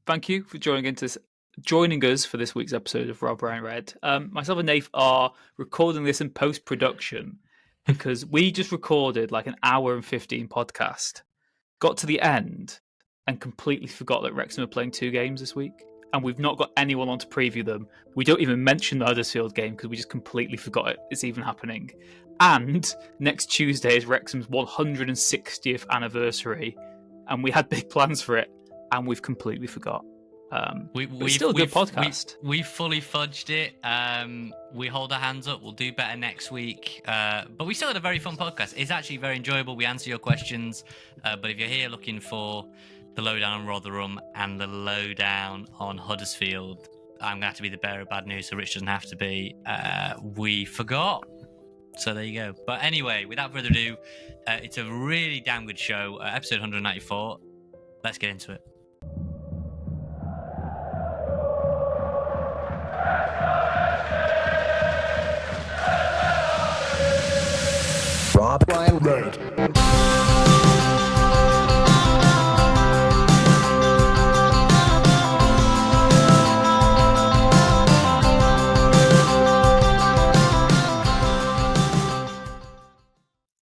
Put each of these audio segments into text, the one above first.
Thank you for joining us for this week's episode of RobRyanRed. Myself and Nath are recording this in post-production because we just recorded like an hour and 15 podcast, got to the end, and completely forgot that Wrexham are playing 2 games this week. And we've not got anyone on to preview them. We don't even mention the Huddersfield game because we just completely forgot it's even happening. And next Tuesday is Wrexham's 160th anniversary, and we had big plans for it, and we've completely forgot. It's still a good podcast. We fully fudged it. We hold our hands up. We'll do better next week. But we still had a very fun podcast. It's actually very enjoyable. We answer your questions. But if you're here looking for the lowdown on Rotherham and the lowdown on Huddersfield, I'm going to have to be the bearer of bad news, so Rich doesn't have to be. We forgot. So there you go. But anyway, without further ado, it's a really damn good show. Episode 194. Let's get into it. RobRyanRed.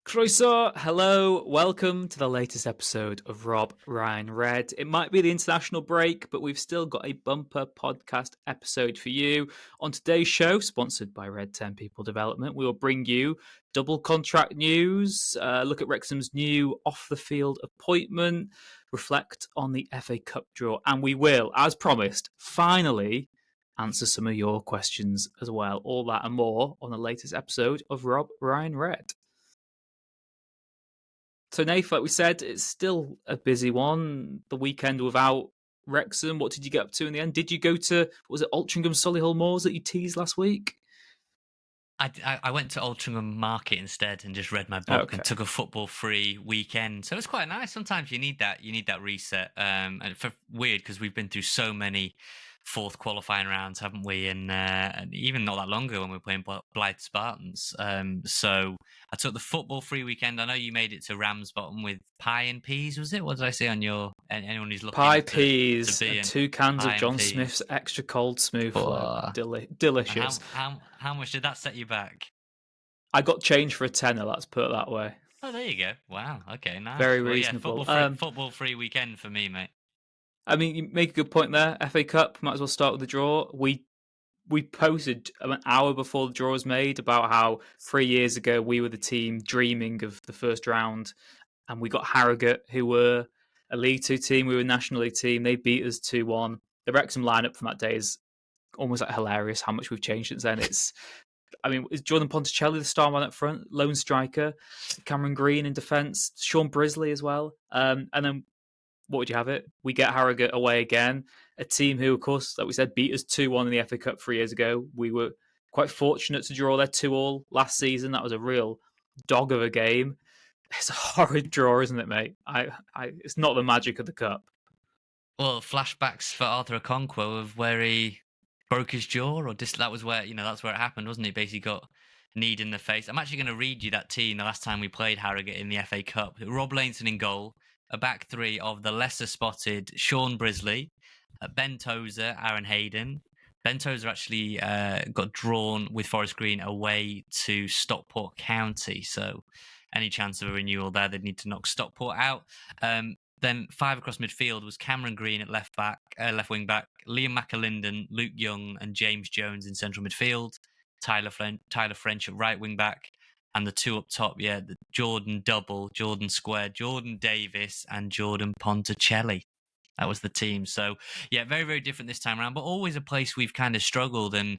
Croeso, hello, welcome to the latest episode of RobRyanRed. It might be the international break, but we've still got a bumper podcast episode for you. On today's show, sponsored by Red 10 People Development, we will bring you double contract news, look at Wrexham's new off-the-field appointment, reflect on the FA Cup draw, and we will, as promised, finally answer some of your questions as well. All that and more on the latest episode of RobRyanRed. So, Nath, like we said, it's still a busy one. The weekend without Wrexham. What did you get up to in the end? Did you go to, was it Altrincham Solihull Moors that you teased last week? I went to Altrincham Market instead and just read my book and took a football-free weekend. So it was quite nice. Sometimes you need that. You need that reset. And weird because we've been through so many fourth qualifying rounds, haven't we? And even not that long ago when we were playing Blythe Spartans. So I took the football-free weekend. I know you made it to Ramsbottom with pie and peas, was it? What did I say on your... Anyone who's looking pie, peas, and 2 cans of John Smith's extra cold smooth flow. Delicious. How much did that set you back? I got change for a tenner, let's put it that way. Oh, there you go. Wow. Okay, nice. Very reasonable. Yeah, football-free weekend for me, mate. I mean, you make a good point there. FA Cup, might as well start with the draw. We posted an hour before the draw was made about how 3 years ago we were the team dreaming of the first round, and we got Harrogate, who were a League Two team. We were a National League team. They beat us 2-1. The Wrexham lineup from that day is almost like hilarious. How much we've changed since then. Is Jordan Ponticelli the star man up front, lone striker, Cameron Green in defence, Sean Brisley as well, and then. What would you have it? We get Harrogate away again, a team who, of course, like we said, beat us 2-1 in the FA Cup 3 years ago. We were quite fortunate to draw their 2-2 last season. That was a real dog of a game. It's a horrid draw, isn't it, mate? It's not the magic of the Cup. Well, flashbacks for Arthur Okonkwo of where he broke his jaw, or that was where, that's where it happened, wasn't it? He basically got kneed in the face. I'm actually going to read you that team the last time we played Harrogate in the FA Cup. Rob Lainson in goal. A back three of the lesser-spotted Sean Brisley, Ben Tozer, Aaron Hayden. Ben Tozer actually got drawn with Forest Green away to Stockport County, so any chance of a renewal there, they'd need to knock Stockport out. Then 5 across midfield was Cameron Green at left wing back, Liam McAlinden, Luke Young, and James Jones in central midfield. Tyler French at right wing back. And the 2 up top, the Jordan double, Jordan square, Jordan Davis, and Jordan Ponticelli. That was the team. So, very, very different this time around, but always a place we've kind of struggled. And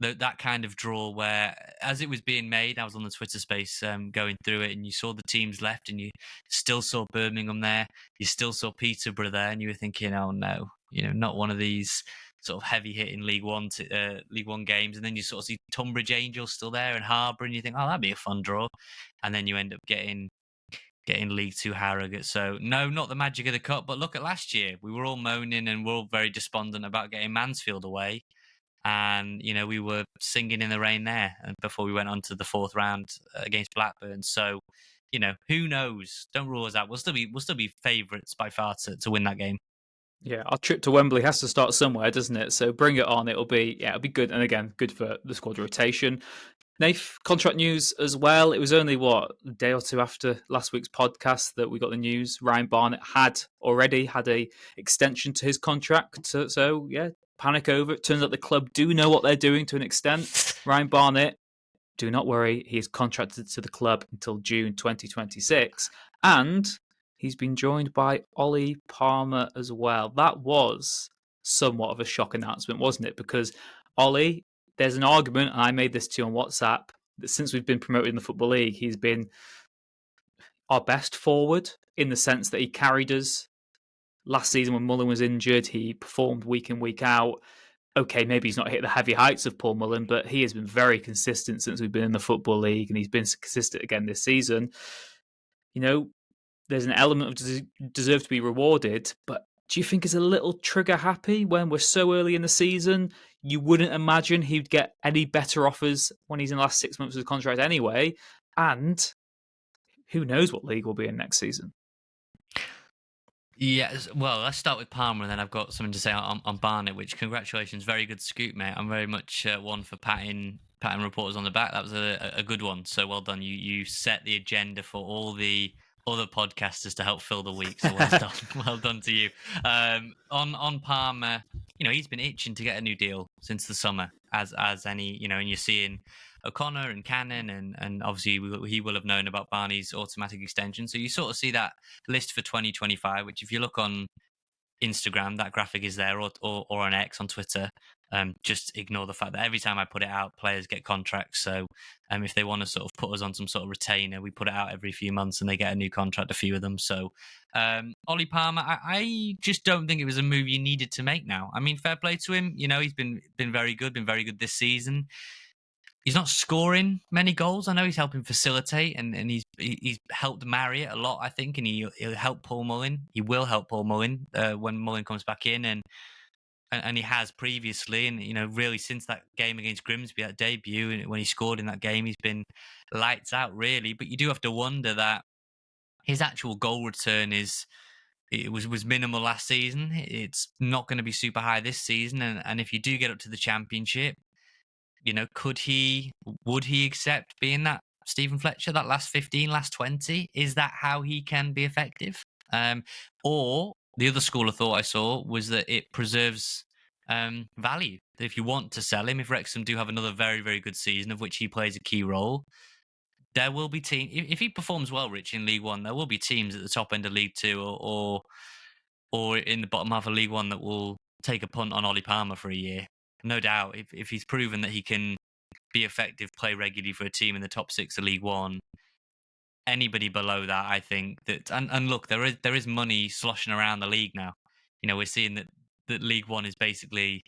that kind of draw where, as it was being made, I was on the Twitter space going through it, and you saw the teams left, and you still saw Birmingham there, you still saw Peterborough there, and you were thinking, oh no, not one of these sort of heavy-hitting League One games, and then you sort of see Tunbridge Angels still there and Harbour, and you think, oh, that'd be a fun draw, and then you end up getting League Two Harrogate. So no, not the magic of the Cup, but look at last year. We were all moaning and we're all very despondent about getting Mansfield away, and we were singing in the rain there before we went on to the 4th round against Blackburn. So who knows? Don't rule us out. We'll still be favourites by far to win that game. Yeah, our trip to Wembley has to start somewhere, doesn't it? So bring it on. It'll be good, and again, good for the squad rotation. Nath, contract news as well. It was only a day or two after last week's podcast that we got the news. Ryan Barnett had already had a extension to his contract. So yeah, panic over. It turns out the club do know what they're doing to an extent. Ryan Barnett, do not worry, he is contracted to the club until June 2026, and he's been joined by Ollie Palmer as well. That was somewhat of a shock announcement, wasn't it? Because Ollie, there's an argument, and I made this to you on WhatsApp, that since we've been promoted in the Football League, he's been our best forward in the sense that he carried us. Last season when Mullen was injured, he performed week in, week out. Okay, maybe he's not hit the heavy heights of Paul Mullen, but he has been very consistent since we've been in the Football League, and he's been consistent again this season. You know, there's an element of deserve to be rewarded, but do you think he's a little trigger happy when we're so early in the season? You wouldn't imagine he'd get any better offers when he's in the last 6 months of his contract anyway, and who knows what league we'll be in next season. Yes, well, let's start with Palmer, and then I've got something to say on Barnett. Which, congratulations, very good scoop, mate. I'm very much one for patting reporters on the back. That was a good one. So well done. You set the agenda for all the other podcasters to help fill the week. So well done, well done to you. On Palmer, he's been itching to get a new deal since the summer, as any, and you're seeing O'Connor and Cannon, and obviously he will have known about Barney's automatic extension. So you sort of see that list for 2025, which if you look on Instagram, that graphic is there, or on X, on Twitter. Just ignore the fact that every time I put it out, players get contracts. So if they want to sort of put us on some sort of retainer, we put it out every few months and they get a new contract, a few of them. So Ollie Palmer, I just don't think it was a move you needed to make now. I mean, fair play to him. He's been very good this season. He's not scoring many goals. I know he's helping facilitate, and he's helped Marriott a lot, I think, and he'll help Paul Mullen. He will help Paul Mullen when Mullen comes back in, and he has previously, and really since that game against Grimsby, that debut, when he scored in that game, he's been lights out, really. But you do have to wonder that his actual goal return was minimal last season. It's not going to be super high this season, and if you do get up to the Championship, would he accept being that Stephen Fletcher, that last 15, last 20? Is that how he can be effective? Or the other school of thought I saw was that it preserves value. If you want to sell him, if Wrexham do have another very, very good season, of which he plays a key role, there will be teams, if he performs well, Rich, in League One, there will be teams at the top end of League Two or in the bottom half of League One that will take a punt on Ollie Palmer for a year. No doubt, if he's proven that he can be effective, play regularly for a team in the top six of League One, anybody below that, I think that, and look, there is money sloshing around the league now. We're seeing that League One is basically,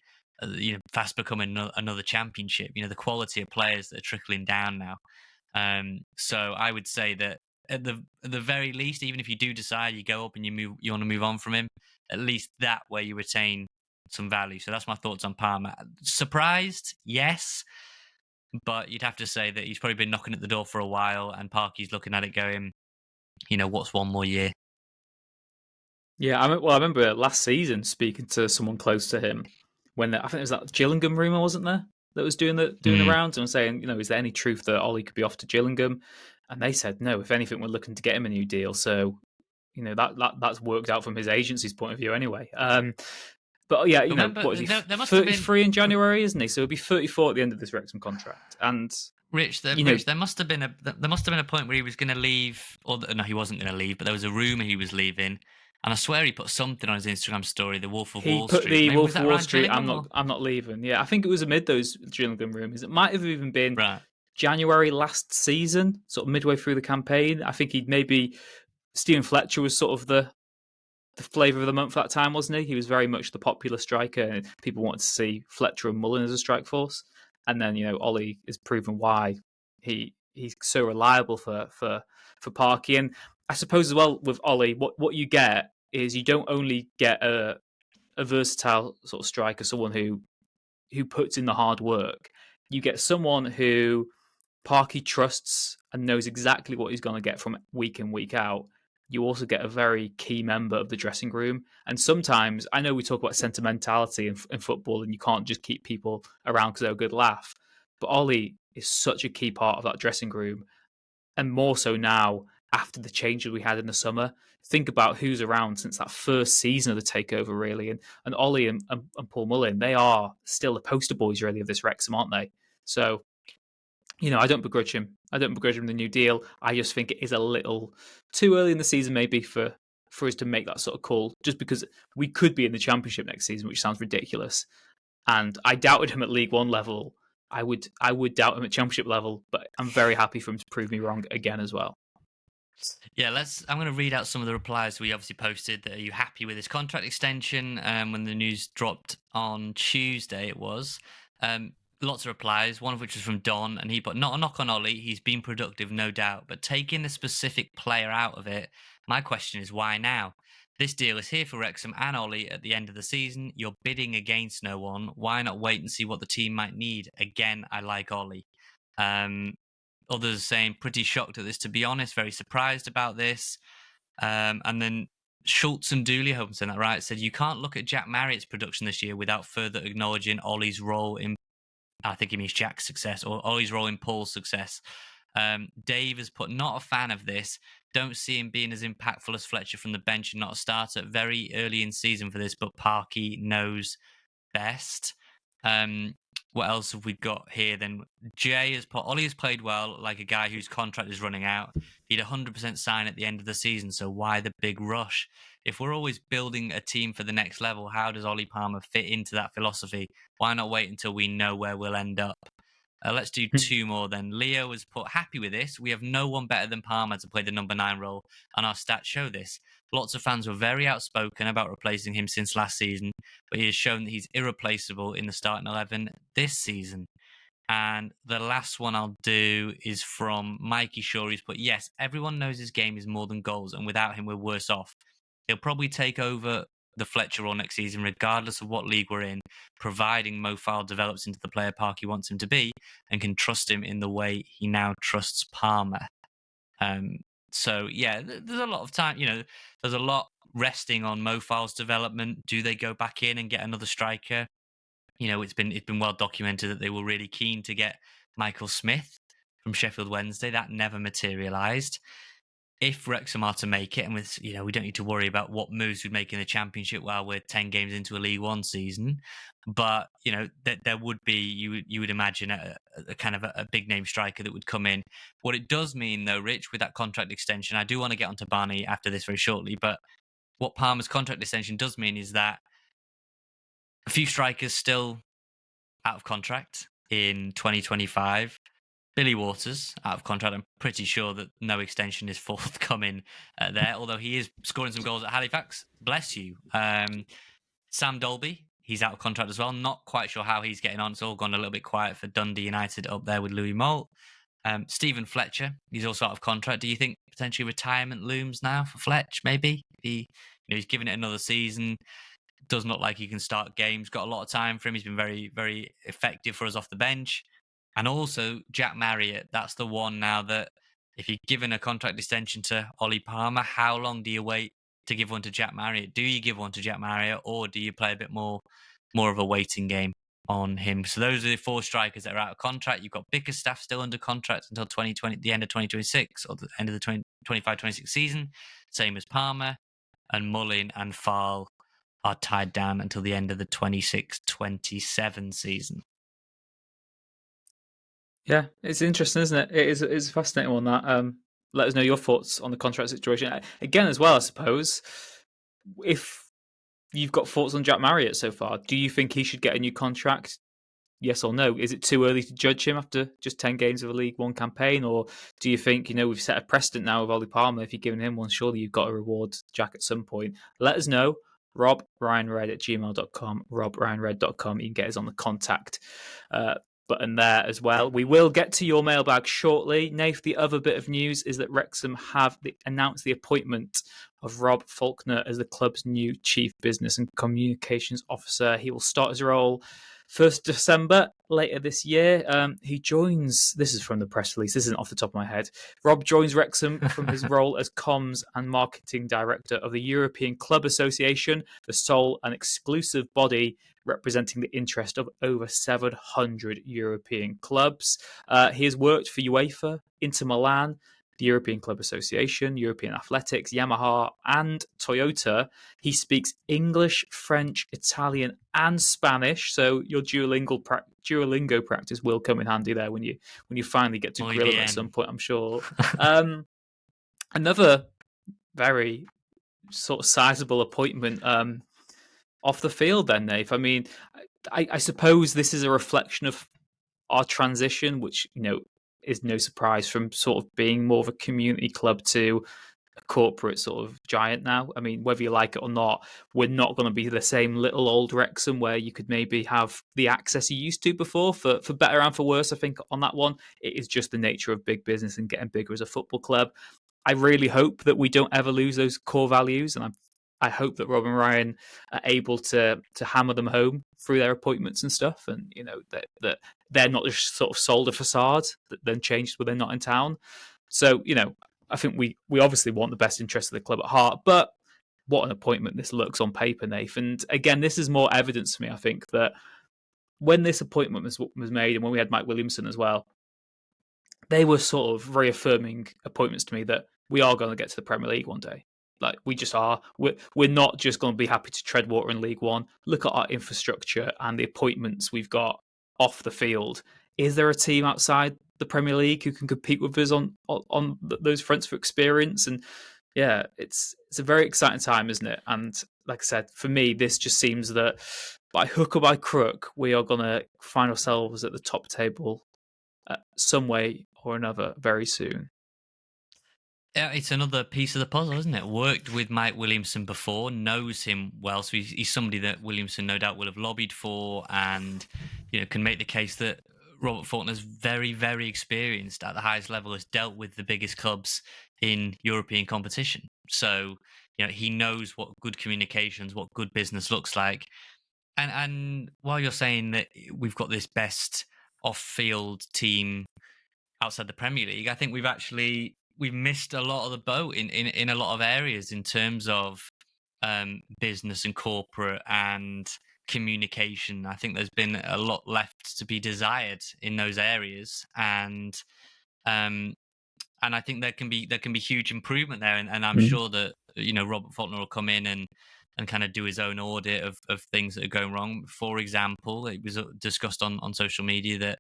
fast becoming another championship. The quality of players that are trickling down now. So I would say that at the very least, even if you do decide you go up and you want to move on from him, at least that way you retain some value. So that's my thoughts on Palmer. Surprised? Yes. But you'd have to say that he's probably been knocking at the door for a while, and Parky's looking at it going, what's one more year? Yeah, I remember last season speaking to someone close to him when I think it was that Gillingham rumour, wasn't there, that was doing the rounds and saying, is there any truth that Ollie could be off to Gillingham? And they said no. If anything, we're looking to get him a new deal. So that's worked out from his agency's point of view anyway. But yeah, Remember, what is he? there must 33 in January, isn't he? So he'll be 34 at the end of this Wrexham contract. And Rich, there must have been a point where he was going to leave, or no, he wasn't going to leave, but there was a rumor he was leaving, and I swear he put something on his Instagram story, the Wolf of Wall Street. He put the Wolf of Wall Street. I'm not leaving. Yeah, I think it was amid those Gillingham rumors. It might have even been January last season, sort of midway through the campaign. I think Stephen Fletcher was sort of the flavour of the month at that time, wasn't he? He was very much the popular striker, and people wanted to see Fletcher and Mullen as a strike force. And then Ollie has proven why he's so reliable for Parky. And I suppose as well with Ollie, what you get is you don't only get a versatile sort of striker, someone who puts in the hard work. You get someone who Parky trusts and knows exactly what he's going to get from week in, week out. you also get a very key member of the dressing room. And sometimes, I know we talk about sentimentality in football, and you can't just keep people around because they're a good laugh. But Ollie is such a key part of that dressing room, and more so now after the changes we had in the summer. Think about who's around since that first season of the takeover, really. And Ollie and Paul Mullin, they are still the poster boys, really, of this Wrexham, aren't they? So, I don't begrudge him. I don't begrudge him the new deal. I just think it is a little too early in the season, maybe, for us to make that sort of call, just because we could be in the Championship next season, which sounds ridiculous. And I doubted him at League One level. I would doubt him at Championship level, but I'm very happy for him to prove me wrong again as well. Yeah, I'm going to read out some of the replies we obviously posted. Are you happy with his contract extension? When the news dropped on Tuesday, it was. Lots of replies, one of which was from Don, and he put, not a knock on Ollie, he's been productive, no doubt, but taking the specific player out of it, my question is why now? This deal is here for Wrexham and Ollie at the end of the season. You're bidding against no one. Why not wait and see what the team might need? Again, I like Ollie. Others saying pretty shocked at this, to be honest, very surprised about this. And then Schultz and Dooley, I hope I'm saying that right, said you can't look at Jack Marriott's production this year without further acknowledging Ollie's role in, I think he means Jack's success, or Ollie's role in Paul's success. Dave has put, not a fan of this. Don't see him being as impactful as Fletcher from the bench and not a starter. Very early in season for this, but Parkey knows best. What else have we got here then? Jay has put, Ollie has played well, like a guy whose contract is running out. He'd 100% sign at the end of the season, so why the big rush? If we're always building a team for the next level, how does Ollie Palmer fit into that philosophy? Why not wait until we know where we'll end up? Let's do two more then. Leo has put, happy with this. We have no one better than Palmer to play the number 9 role, and our stats show this. Lots of fans were very outspoken about replacing him since last season, but he has shown that he's irreplaceable in the starting 11 this season. And the last one I'll do is from Mikey Shaw. He's put, yes, everyone knows his game is more than goals, and without him, we're worse off. He'll probably take over the Fletcher role next season, regardless of what league we're in, providing Mo Fowl develops into the player Parkey wants him to be and can trust him in the way he now trusts Palmer. So, yeah, there's a lot of time, there's a lot resting on Mo Fowl's development. Do they go back in and get another striker? It's been well documented that they were really keen to get Michael Smith from Sheffield Wednesday. That never materialised. If Wrexham are to make it, and with we don't need to worry about what moves we'd make in the Championship while we're 10 games into a League One season, but there would be you would imagine a kind of a big name striker that would come in. What it does mean though, Rich, with that contract extension, I do want to get onto Barney after this very shortly, but what Palmer's contract extension does mean is that a few strikers still out of contract in 2025. Billy Waters out of contract. I'm pretty sure that no extension is forthcoming there, although he is scoring some goals at Halifax. Bless you. Sam Dolby, he's out of contract as well. Not quite sure how he's getting on. It's all gone a little bit quiet for Dundee United up there with Louis Moult. Stephen Fletcher, he's also out of contract. Do you think potentially retirement looms now for Fletch? Maybe he's given it another season. Doesn't look like he can start games. Got a lot of time for him. He's been very, very effective for us off the bench. And also Jack Marriott, that's the one now that if you're giving a contract extension to Ollie Palmer, how long do you wait to give one to Jack Marriott? Do you give one to Jack Marriott, or do you play a bit more of a waiting game on him? So those are the 4 strikers that are out of contract. You've got Bickerstaff still under contract until 2020, the end of 2026 or the end of the 25-26 season. Same as Palmer, and Mullin and Fall are tied down until the end of the 26-27 season. Yeah, it's interesting, isn't it? It's a fascinating one. That let us know your thoughts on the contract situation again as well. I suppose if you've got thoughts on Jack Marriott so far, do you think he should get a new contract? Yes or no? Is it too early to judge him after just 10 games of a League One campaign, or do you think we've set a precedent now with Ollie Palmer? If you're giving him one, surely you've got to reward Jack at some point. Let us know. RobRyanRed@gmail.com, RobRyanRed.com. You can get us on the contact button there as well. We will get to your mailbag shortly. Nath, the other bit of news is that Wrexham have announced the appointment of Rob Faulkner as the club's new Chief Business and Communications Officer. He will start his role 1st December later this year. He joins, this is from the press release, this isn't off the top of my head. Rob joins Wrexham from his role as Comms and Marketing Director of the European Club Association, the sole and exclusive body representing the interest of over 700 European clubs. He has worked for UEFA, Inter Milan, the European Club Association, European Athletics, Yamaha, and Toyota. He speaks English, French, Italian, and Spanish. So your Duolingo practice will come in handy there when you finally get to Muy grill him bien. at some point, I'm sure. Another very sort of sizable appointment off the field then, Nave. I mean, I suppose this is a reflection of our transition, which, is no surprise, from sort of being more of a community club to a corporate sort of giant now. I mean, whether you like it or not, we're not going to be the same little old Wrexham where you could maybe have the access you used to before, for better and for worse. I think on that one, it is just the nature of big business and getting bigger as a football club. I really hope that we don't ever lose those core values, and I hope that Rob and Ryan are able to hammer them home through their appointments and stuff, and that they're not just sort of sold a facade that then changed when they're not in town. So I think we obviously want the best interest of the club at heart, but what an appointment this looks on paper, Nath. And again, this is more evidence for me, I think, that when this appointment was made, and when we had Mike Williamson as well, they were sort of reaffirming appointments to me that we are going to get to the Premier League one day. Like, we just are. We're not just going to be happy to tread water in League One. Look at our infrastructure and the appointments we've got off the field. Is there a team outside the Premier League who can compete with us on those fronts for experience? And yeah, it's a very exciting time, isn't it? And like I said, for me, this just seems that by hook or by crook, we are going to find ourselves at the top table some way or another very soon. Yeah, it's another piece of the puzzle, isn't it? Worked with Mike Williamson before, knows him well, so he's somebody that Williamson no doubt will have lobbied for, and can make the case that Robert Faulkner's very, very experienced at the highest level, has dealt with the biggest clubs in European competition. So he knows what good communications, what good business looks like. And while you're saying that we've got this best off-field team outside the Premier League, I think we've missed a lot of the boat in a lot of areas in terms of business and corporate and communication. I think there's been a lot left to be desired in those areas, and I think there can be huge improvement there. And I'm sure that Robert Faulkner will come in and kind of do his own audit of things that are going wrong. For example, it was discussed on social media that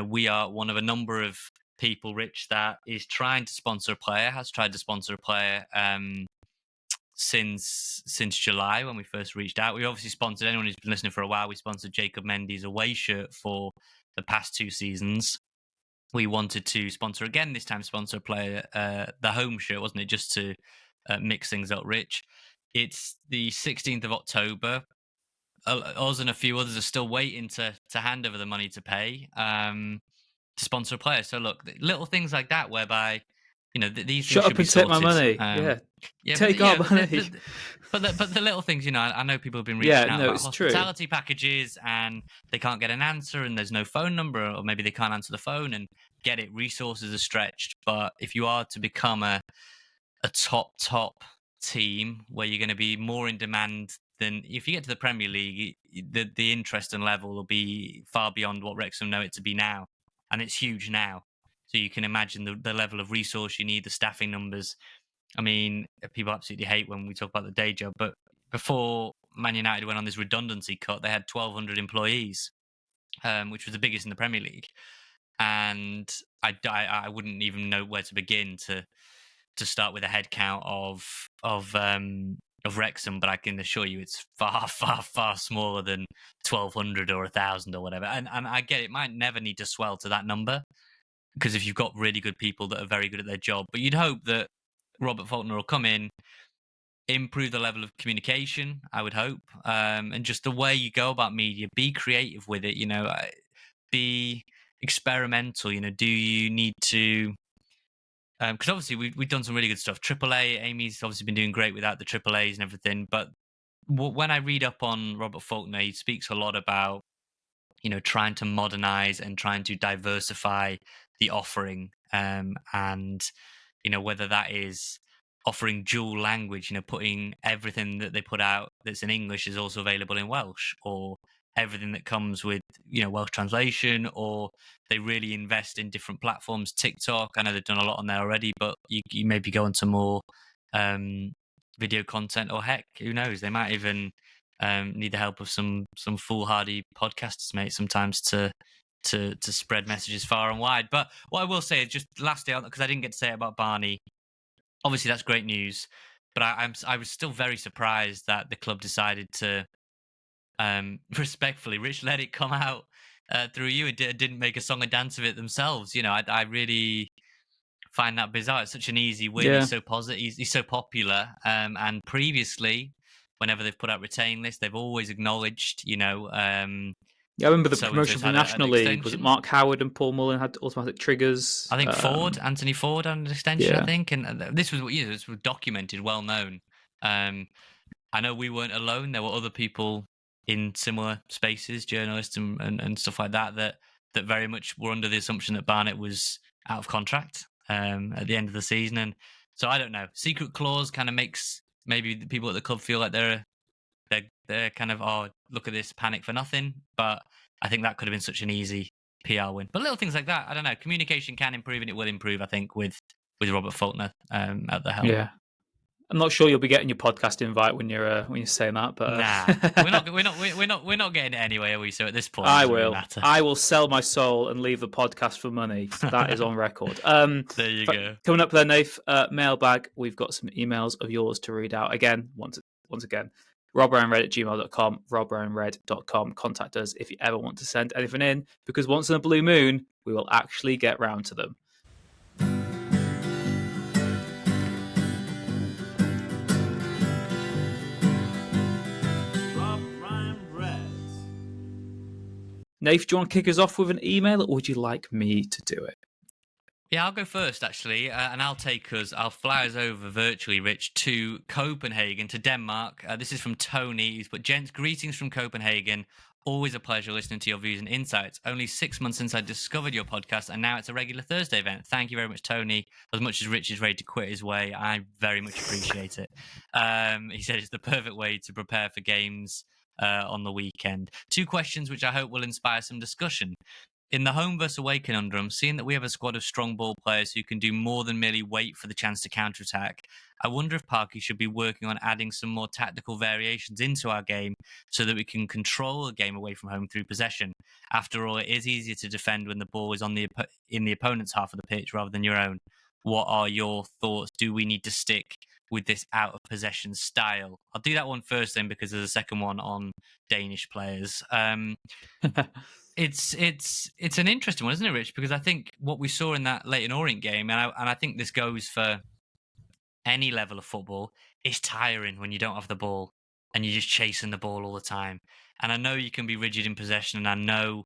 we are one of a number of people, Rich, that is trying to sponsor a player, has tried to sponsor a player since July when we first reached out. We obviously sponsored, anyone who's been listening for a while, we sponsored Jacob Mendy's away shirt for the past 2 seasons. We wanted to sponsor again, this time sponsor a player, the home shirt, wasn't it, just to mix things up, Rich. It's the 16th of October. Us and a few others are still waiting to hand over the money to pay to sponsor a player. So look, little things like that, whereby these shut things up and take my money. Take our money. But the little things, I know people have been reaching out about hospitality packages, and they can't get an answer, and there's no phone number, or maybe they can't answer the phone. And get it, resources are stretched. But if you are to become a top team where you're going to be more in demand than if you get to the Premier League, the interest and level will be far beyond what Wrexham know it to be now, and it's huge now. So you can imagine the level of resource you need, the staffing numbers. I mean, people absolutely hate when we talk about the day job, but before Man United went on this redundancy cut, they had 1,200 employees, which was the biggest in the Premier League. And I wouldn't even know where to begin to start with a head count of Wrexham, but I can assure you it's far, far, far smaller than 1,200 or 1,000 or whatever. And I get it might never need to swell to that number, because if you've got really good people that are very good at their job, but you'd hope that Robert Faulkner will come in, improve the level of communication, I would hope, and just the way you go about media, be creative with it, be experimental. Do you need to because obviously we've done some really good stuff. AAA, Amy's obviously been doing great without the AAAs and everything. But when I read up on Robert Faulkner, he speaks a lot about trying to modernize and trying to diversify the offering, and whether that is offering dual language, putting everything that they put out that's in English is also available in Welsh, or everything that comes with Welsh translation, or they really invest in different platforms. TikTok, I know they've done a lot on there already, but you maybe go into more video content, or heck, who knows, they might even need the help of some foolhardy podcasters, mate, sometimes to spread messages far and wide. But what I will say is, just lastly, because I didn't get to say it about Barney, obviously that's great news, but I was still very surprised that the club decided to respectfully, Rich, let it come out through you and didn't make a song and dance of it themselves. I really find that bizarre. It's such an easy win. Yeah. He's so positive. He's so popular. And previously, whenever they've put out retain lists, they've always acknowledged, Yeah, I remember the so-and-so's promotion from the had National an League. Was it extension. Mark Howard and Paul Mullen had automatic triggers? I think Anthony Ford had an extension, Yeah. I think. And this was documented, well known. I know we weren't alone. There were other people in similar spaces, journalists and stuff like that very much were under the assumption that Barnett was out of contract at the end of the season. And so I don't know. Secret clause kind of makes maybe the people at the club feel like they're kind of, oh, look at this, panic for nothing. But I think that could have been such an easy PR win. But little things like that, I don't know. Communication can improve, and it will improve, I think, with Robert Faulkner at the helm. Yeah. I'm not sure you'll be getting your podcast invite when you're saying that, but nah, we're not getting it anyway, are we? So at this point, I it doesn't really will. matter. I will sell my soul and leave the podcast for money. That is on record. There you go. Coming up there, Nath, mailbag. We've got some emails of yours to read out again. Once again, RobRyanRed@gmail.com, RobRyanRed.com. Contact us if you ever want to send anything in, because once in a blue moon, we will actually get round to them. Nath, do you want to kick us off with an email, or would you like me to do it? Yeah, I'll go first, actually, and I'll fly us over virtually, Rich, to Copenhagen, to Denmark. This is from Tony. He's put, gents, greetings from Copenhagen. Always a pleasure listening to your views and insights. Only 6 months since I discovered your podcast, and now it's a regular Thursday event. Thank you very much, Tony. As much as Rich is ready to quit his way, I very much appreciate it. He said it's the perfect way to prepare for games on the weekend. 2 questions which I hope will inspire some discussion. In the home versus away conundrum, seeing that we have a squad of strong ball players who can do more than merely wait for the chance to counterattack, I wonder if Parky should be working on adding some more tactical variations into our game so that we can control the game away from home through possession. After all, it is easier to defend when the ball is in the opponent's half of the pitch rather than your own. What are your thoughts? Do we need to stick with this out of possession style? I'll do that one first then, because there's a second one on Danish players. It's an interesting one, isn't it, Rich? Because I think what we saw in that Leyton Orient game, and I think this goes for any level of football, it's tiring when you don't have the ball and you're just chasing the ball all the time. And I know you can be rigid in possession, and I know,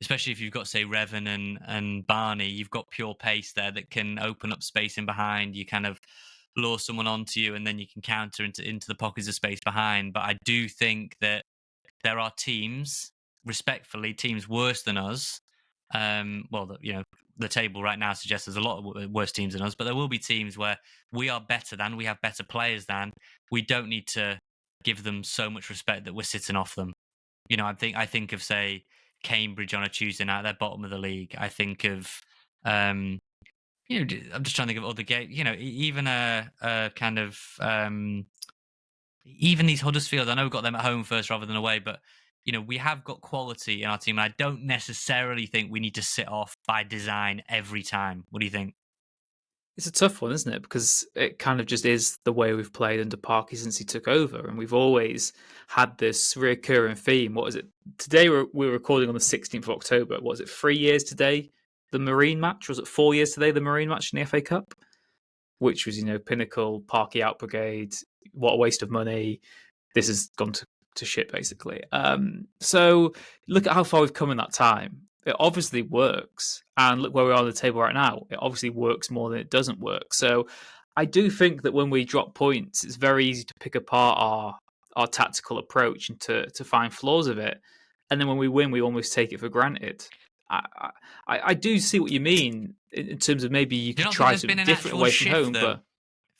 especially if you've got, say, Revan and Barney, you've got pure pace there that can open up space in behind. You kind of lure someone onto you, and then you can counter into the pockets of space behind. But I do think that there are teams, respectfully, teams worse than us. The table right now suggests there's a lot of worse teams than us, but there will be teams where we are better than, we have better players than. We don't need to give them so much respect that we're sitting off them. I think of, say, Cambridge on a Tuesday night, they're bottom of the league. I think of, I'm just trying to think of other games. Even even these Huddersfield. I know we've got them at home first rather than away, but we have got quality in our team, and I don't necessarily think we need to sit off by design every time. What do you think? It's a tough one, isn't it? Because it kind of just is the way we've played under Parky since he took over, and we've always had this recurring theme. What is it? Today we're recording on the 16th of October. What is it? 3 years today, the Marine match? Was it 4 years today, the Marine match in the FA Cup? Which was, pinnacle, Parky out brigade. What a waste of money. This has gone to shit, basically. So look at how far we've come in that time. it obviously works. And look where we are on the table right now. It obviously works more than it doesn't work. So I do think that when we drop points, it's very easy to pick apart our tactical approach and to find flaws of it. And then when we win, we almost take it for granted. I do see what you mean in terms of maybe you Do you could not think try there's been something an different actual away from shift home, though? but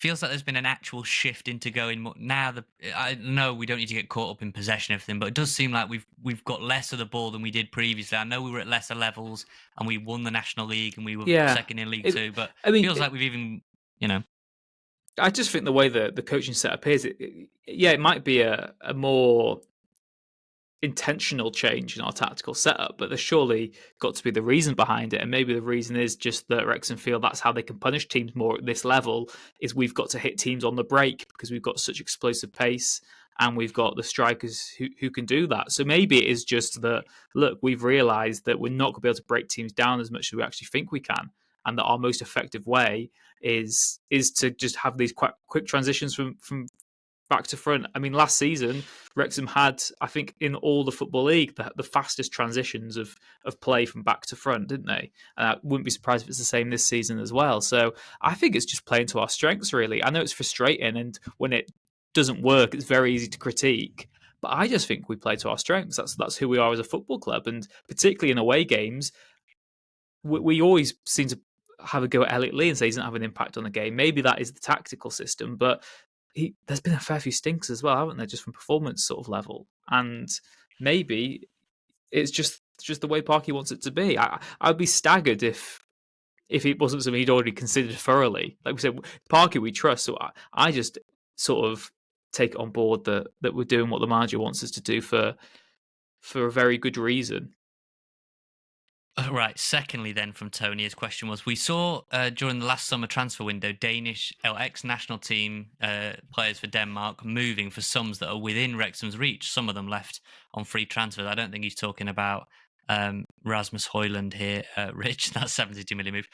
Feels like there's been an actual shift into going more now. I know we don't need to get caught up in possession and everything, but it does seem like we've got less of the ball than we did previously. I know we were at lesser levels and we won the National League and we were yeah, second in League it, Two, but I mean, feels like we've even, you know. I just think the way the coaching setup is, yeah, it might be a more intentional change in our tactical setup, but there's surely got to be the reason behind it. And maybe the reason is just that Wrexham feel that's how they can punish teams more at this level, is we've got to hit teams on the break because we've got such explosive pace and we've got the strikers who can do that. So maybe it is just that, look, we've realised that we're not going to be able to break teams down as much as we actually think we can. And that our most effective way is to just have these quite quick transitions from back to front. I mean, last season, Wrexham had, I think, in all the Football League, the fastest transitions of play from back to front, didn't they? And I wouldn't be surprised if it's the same this season as well. So I think it's just playing to our strengths, really. I know it's frustrating, and when it doesn't work, it's very easy to critique. But I just think we play to our strengths. That's who we are as a football club, and particularly in away games, we always seem to have a go at Elliot Lee and say he doesn't have an impact on the game. Maybe that is the tactical system, but there's been a fair few stinks as well, haven't there? Just from performance sort of level, and maybe it's just the way Parky wants it to be. I'd be staggered if it wasn't something he'd already considered thoroughly. Like we said, Parky we trust, so I just sort of take it on board that we're doing what the manager wants us to do for a very good reason. Right. Secondly, then from Tony, his question was: we saw during the last summer transfer window Danish ex-national team players for Denmark moving for sums that are within Wrexham's reach. Some of them left on free transfers. I don't think he's talking about Rasmus Højlund here, Rich. That's 72 million move.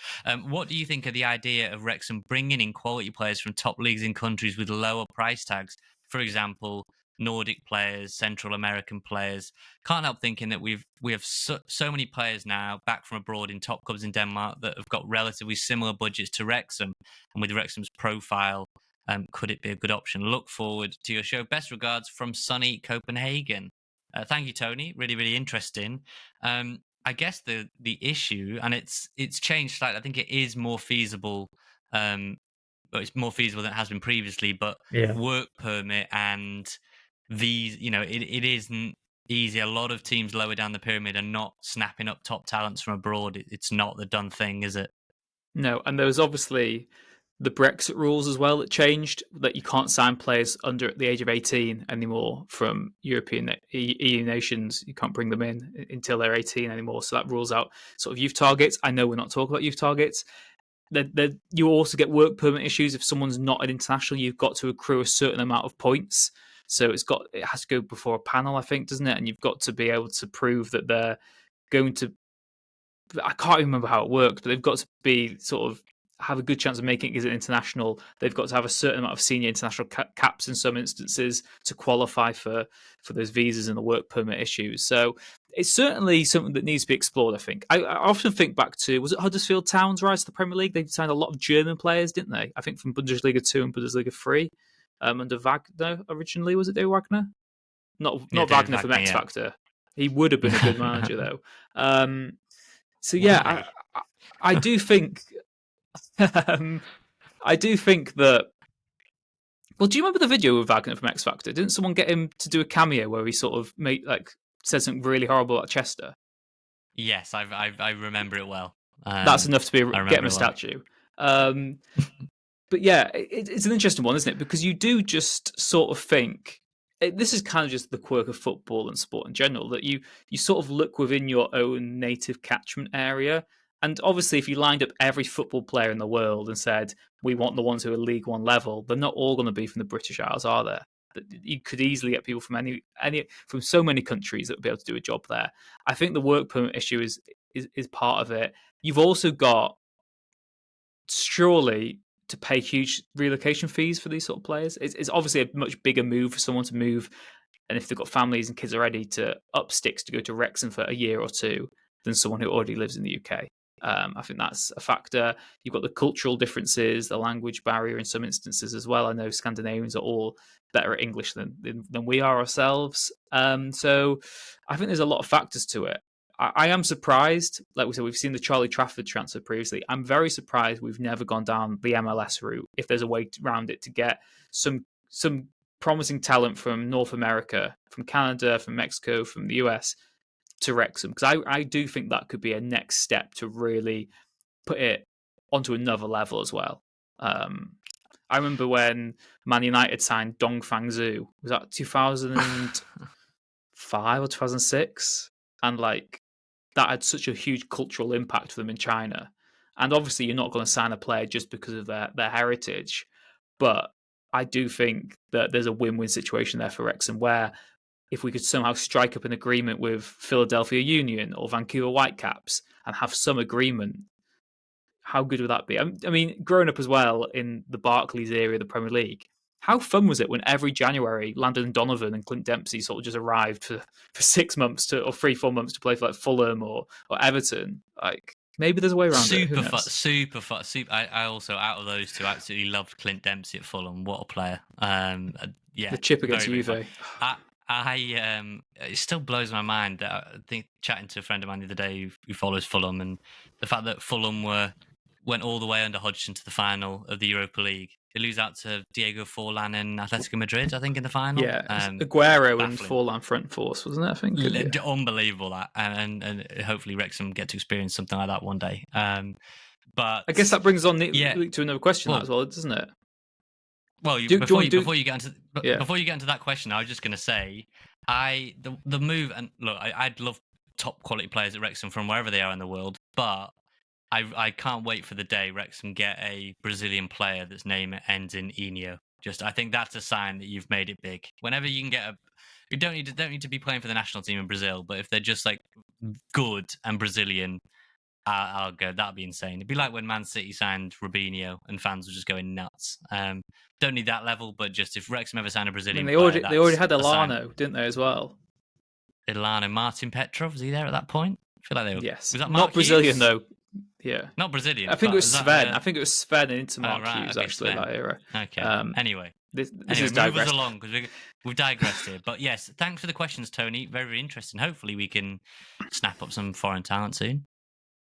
What do you think of the idea of Wrexham bringing in quality players from top leagues in countries with lower price tags? For example, Nordic players, Central American players. Can't help thinking that we have so many players now back from abroad in top clubs in Denmark that have got relatively similar budgets to Wrexham, and with Wrexham's profile, could it be a good option? Look forward to your show. Best regards from sunny Copenhagen. Thank you, Tony. Really, really interesting. I guess the issue, and it's changed slightly. I think it is more feasible. But it's more feasible than it has been previously. But Yeah. work permit and these, it isn't easy. A lot of teams lower down the pyramid are not snapping up top talents from abroad. It's not the done thing, is it? No, and there was obviously the Brexit rules as well that changed, that you can't sign players under the age of 18 anymore from European EU nations. You can't bring them in until they're 18 anymore. So that rules out sort of youth targets. I know we're not talking about youth targets. You also get work permit issues. If someone's not an international, you've got to accrue a certain amount of points. So it has to go before a panel, I think, doesn't it? And you've got to be able to prove that they're going to, I can't remember how it works, but they've got to be sort of have a good chance of making it as an international. They've got to have a certain amount of senior international caps in some instances to qualify for those visas and the work permit issues. So it's certainly something that needs to be explored, I think. I often think back to, was it Huddersfield Town's rise to the Premier League? They signed a lot of German players, didn't they? I think from Bundesliga 2 and Bundesliga 3 under Wagner originally. Was it David Wagner? Not Yeah, David Wagner from Wagner, X yeah. Factor. He would have been a good manager, though. So Why? yeah, I do think I do think that. Well, do you remember the video of Wagner from X Factor? Didn't someone get him to do a cameo where he sort of said something really horrible about Chester? Yes, I remember it well. That's enough to I get him remember a it well. statue. But yeah, it's an interesting one, isn't it? Because you do just sort of think this is kind of just the quirk of football and sport in general, that you sort of look within your own native catchment area. And obviously, if you lined up every football player in the world and said, we want the ones who are League One level, they're not all going to be from the British Isles, are there? You could easily get people from any from so many countries that would be able to do a job there. I think the work permit issue is part of it. You've also got, surely, to pay huge relocation fees for these sort of players. It's obviously a much bigger move for someone to move, and if they've got families and kids already, to up sticks to go to Wrexham for a year or two than someone who already lives in the UK. I think that's a factor. You've got the cultural differences, the language barrier in some instances as well. I know Scandinavians are all better at English than we are ourselves. So I think there's a lot of factors to it. I am surprised. Like we said, we've seen the Charlie Trafford transfer previously. I'm very surprised we've never gone down the MLS route. If there's a way around it to get some promising talent from North America, from Canada, from Mexico, from the US to Wrexham, because I do think that could be a next step to really put it onto another level as well. I remember when Man United signed Dong Fang Zhu. Was that 2005 or 2006? And like that had such a huge cultural impact for them in China. And obviously, you're not going to sign a player just because of their heritage. But I do think that there's a win-win situation there for Wrexham where if we could somehow strike up an agreement with Philadelphia Union or Vancouver Whitecaps and have some agreement, how good would that be? I mean, growing up as well in the Barclays area of the Premier League, how fun was it when every January Landon Donovan and Clint Dempsey sort of just arrived for 6 months or 3-4 months to play for like Fulham or Everton? Like maybe there's a way around it. Super fun, super fun. I also, out of those two, absolutely loved Clint Dempsey at Fulham. What a player! Yeah, the chip against Juve. It still blows my mind that I think chatting to a friend of mine the other day who follows Fulham, and the fact that Fulham went all the way under Hodgson to the final of the Europa League. They lose out to Diego Forlan and Atletico Madrid, I think, in the final. Yeah, Aguero and Forlan front force, wasn't it? I think. Unbelievable that, and hopefully Wrexham get to experience something like that one day. But I guess that brings on to another question as well, doesn't it? Well, before you get into that question, I was just going to say, the move, and look, I'd love top quality players at Wrexham from wherever they are in the world, but I can't wait for the day Wrexham get a Brazilian player that's name ends in Inho. I think that's a sign that you've made it big. Whenever you can get you don't need to be playing for the national team in Brazil, but if they're just like good and Brazilian, I'll go. That'd be insane. It'd be like when Man City signed Robinho and fans were just going nuts. Don't need that level, but just if Wrexham ever signed a Brazilian player, they already had Elano, didn't they, as well? Elano, Martin Petrov, was he there at that point? I feel like they were. Yes. Was that not Brazilian though? Yeah, not Brazilian. I think it was Sven. I think it was Sven into Mark Hughes actually Sven. That era. Okay. Anyway, this is digressed. Move us along because we've digressed here. But yes, thanks for the questions, Tony. Very, very interesting. Hopefully, we can snap up some foreign talent soon.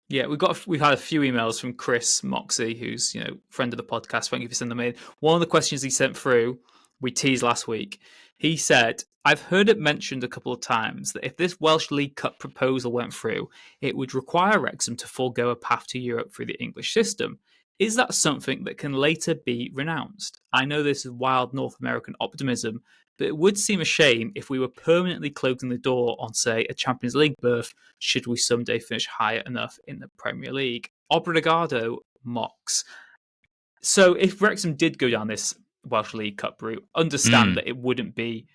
Yeah, we've had a few emails from Chris Moxie, who's friend of the podcast. Thank you for sending them in. One of the questions he sent through, we teased last week. He said, "I've heard it mentioned a couple of times that if this Welsh League Cup proposal went through, it would require Wrexham to forego a path to Europe through the English system. Is that something that can later be renounced? I know this is wild North American optimism, but it would seem a shame if we were permanently closing the door on, say, a Champions League berth should we someday finish higher enough in the Premier League. Obrigado, Mox." So if Wrexham did go down this Welsh League Cup route, understand that it wouldn't be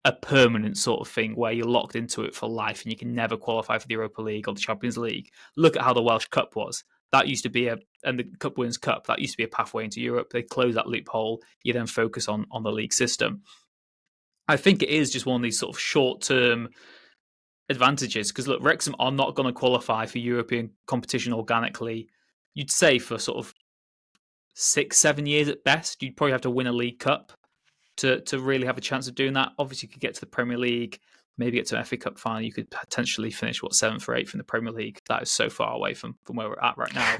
a permanent sort of thing where you're locked into it for life and you can never qualify for the Europa League or the Champions League. Look at how the Welsh Cup was. That used to be and the Cup Winners' Cup, that used to be a pathway into Europe. They close that loophole. You then focus on the league system. I think it is just one of these sort of short-term advantages because, look, Wrexham are not going to qualify for European competition organically. You'd say for sort of 6-7 years at best. You'd probably have to win a League Cup to really have a chance of doing that. Obviously, you could get to the Premier League, maybe get to an FA Cup final. You could potentially finish, 7th or 8th in the Premier League. That is so far away from where we're at right now.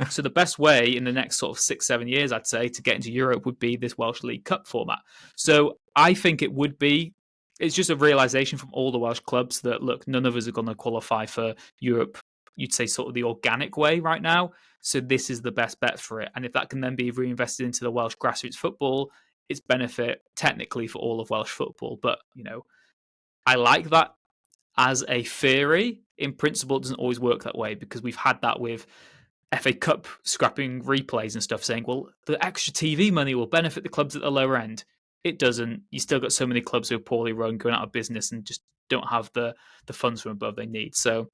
So the best way in the next sort of 6-7 years, I'd say, to get into Europe would be this Welsh League Cup format. So I think it would be, it's just a realisation from all the Welsh clubs that, look, none of us are going to qualify for Europe, you'd say sort of the organic way right now. So this is the best bet for it. And if that can then be reinvested into the Welsh grassroots football, it's benefit technically for all of Welsh football. But, I like that as a theory. In principle, it doesn't always work that way because we've had that with FA Cup scrapping replays and stuff saying, well, the extra TV money will benefit the clubs at the lower end. It doesn't. You still got so many clubs who are poorly run, going out of business and just don't have the funds from above they need. So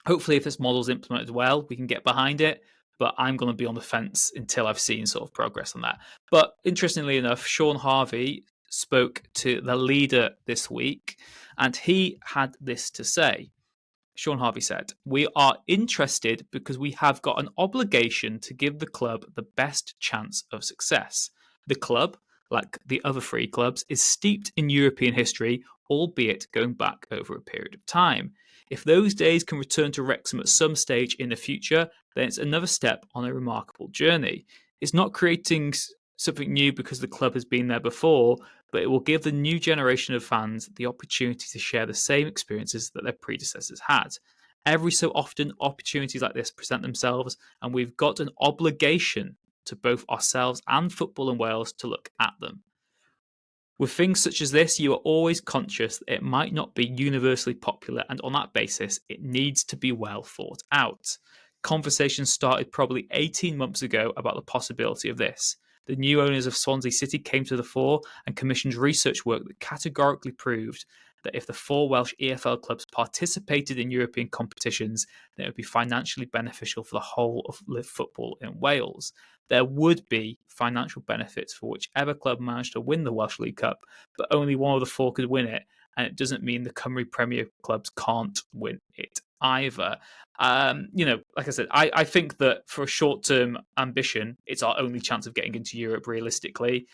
hopefully if this model's implemented well, we can get behind it. But I'm going to be on the fence until I've seen sort of progress on that. But interestingly enough, Sean Harvey spoke to the leader this week, and he had this to say. Sean Harvey said, "We are interested because we have got an obligation to give the club the best chance of success. The club, like the other three clubs, is steeped in European history, albeit going back over a period of time. If those days can return to Wrexham at some stage in the future, then it's another step on a remarkable journey. It's not creating something new because the club has been there before, but it will give the new generation of fans the opportunity to share the same experiences that their predecessors had. Every so often, opportunities like this present themselves, and we've got an obligation to both ourselves and football in Wales to look at them. With things such as this, you are always conscious that it might not be universally popular, and on that basis, it needs to be well thought out. Conversations started probably 18 months ago about the possibility of this. The new owners of Swansea City came to the fore and commissioned research work that categorically proved that if the four Welsh EFL clubs participated in European competitions, then it would be financially beneficial for the whole of live football in Wales. There would be financial benefits for whichever club managed to win the Welsh League Cup, but only one of the four could win it, and it doesn't mean the Cymru Premier clubs can't win it either. Like I said, I think that for a short-term ambition, it's our only chance of getting into Europe realistically.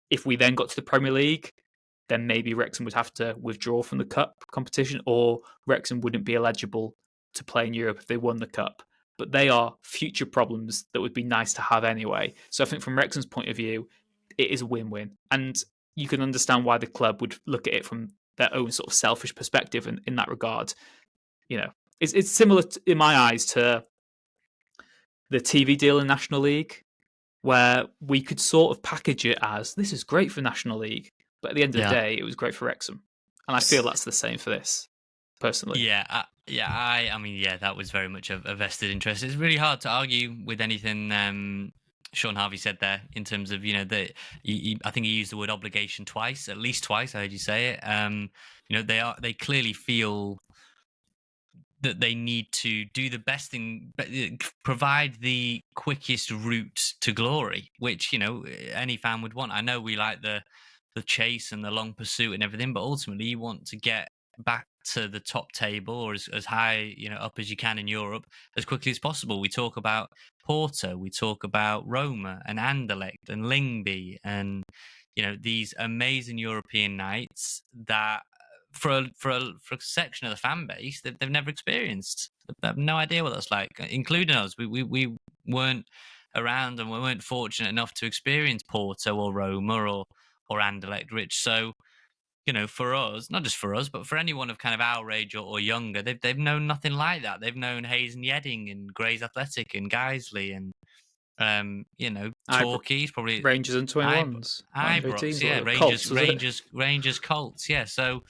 If we then got to the Premier League, then maybe Wrexham would have to withdraw from the Cup competition, or Wrexham wouldn't be eligible to play in Europe if they won the Cup. But they are future problems that would be nice to have anyway. So I think from Wrexham's point of view, it is a win-win. And you can understand why the club would look at it from their own sort of selfish perspective in that regard. It's similar in my eyes to the TV deal in National League, where we could sort of package it as this is great for National League, but at the end of the day, it was great for Wrexham, and I feel that's the same for this, personally. I mean, that was very much a vested interest. It's really hard to argue with anything Sean Harvey said there in terms of I think he used the word obligation twice, at least twice. I heard you say it. They clearly feel that they need to do the best thing, provide the quickest route to glory, which any fan would want. I know we like the chase and the long pursuit and everything, but ultimately you want to get back to the top table or as high up as you can in Europe as quickly as possible. We talk about Porto, we talk about Roma and Anderlecht and Lyngby, and these amazing European nights that for a section of the fan base they've never experienced. They have no idea what that's like, including us. We weren't around and we weren't fortunate enough to experience Porto or Roma or Anderlecht, Rich. So for us, not just for us, but for anyone of kind of our age or younger, they've known nothing like that. They've known Hayes and Yedding and Grays Athletic and Guiseley and Torquay's probably Rangers and 21s. Ibrox, Rangers, Colts. Yeah. So,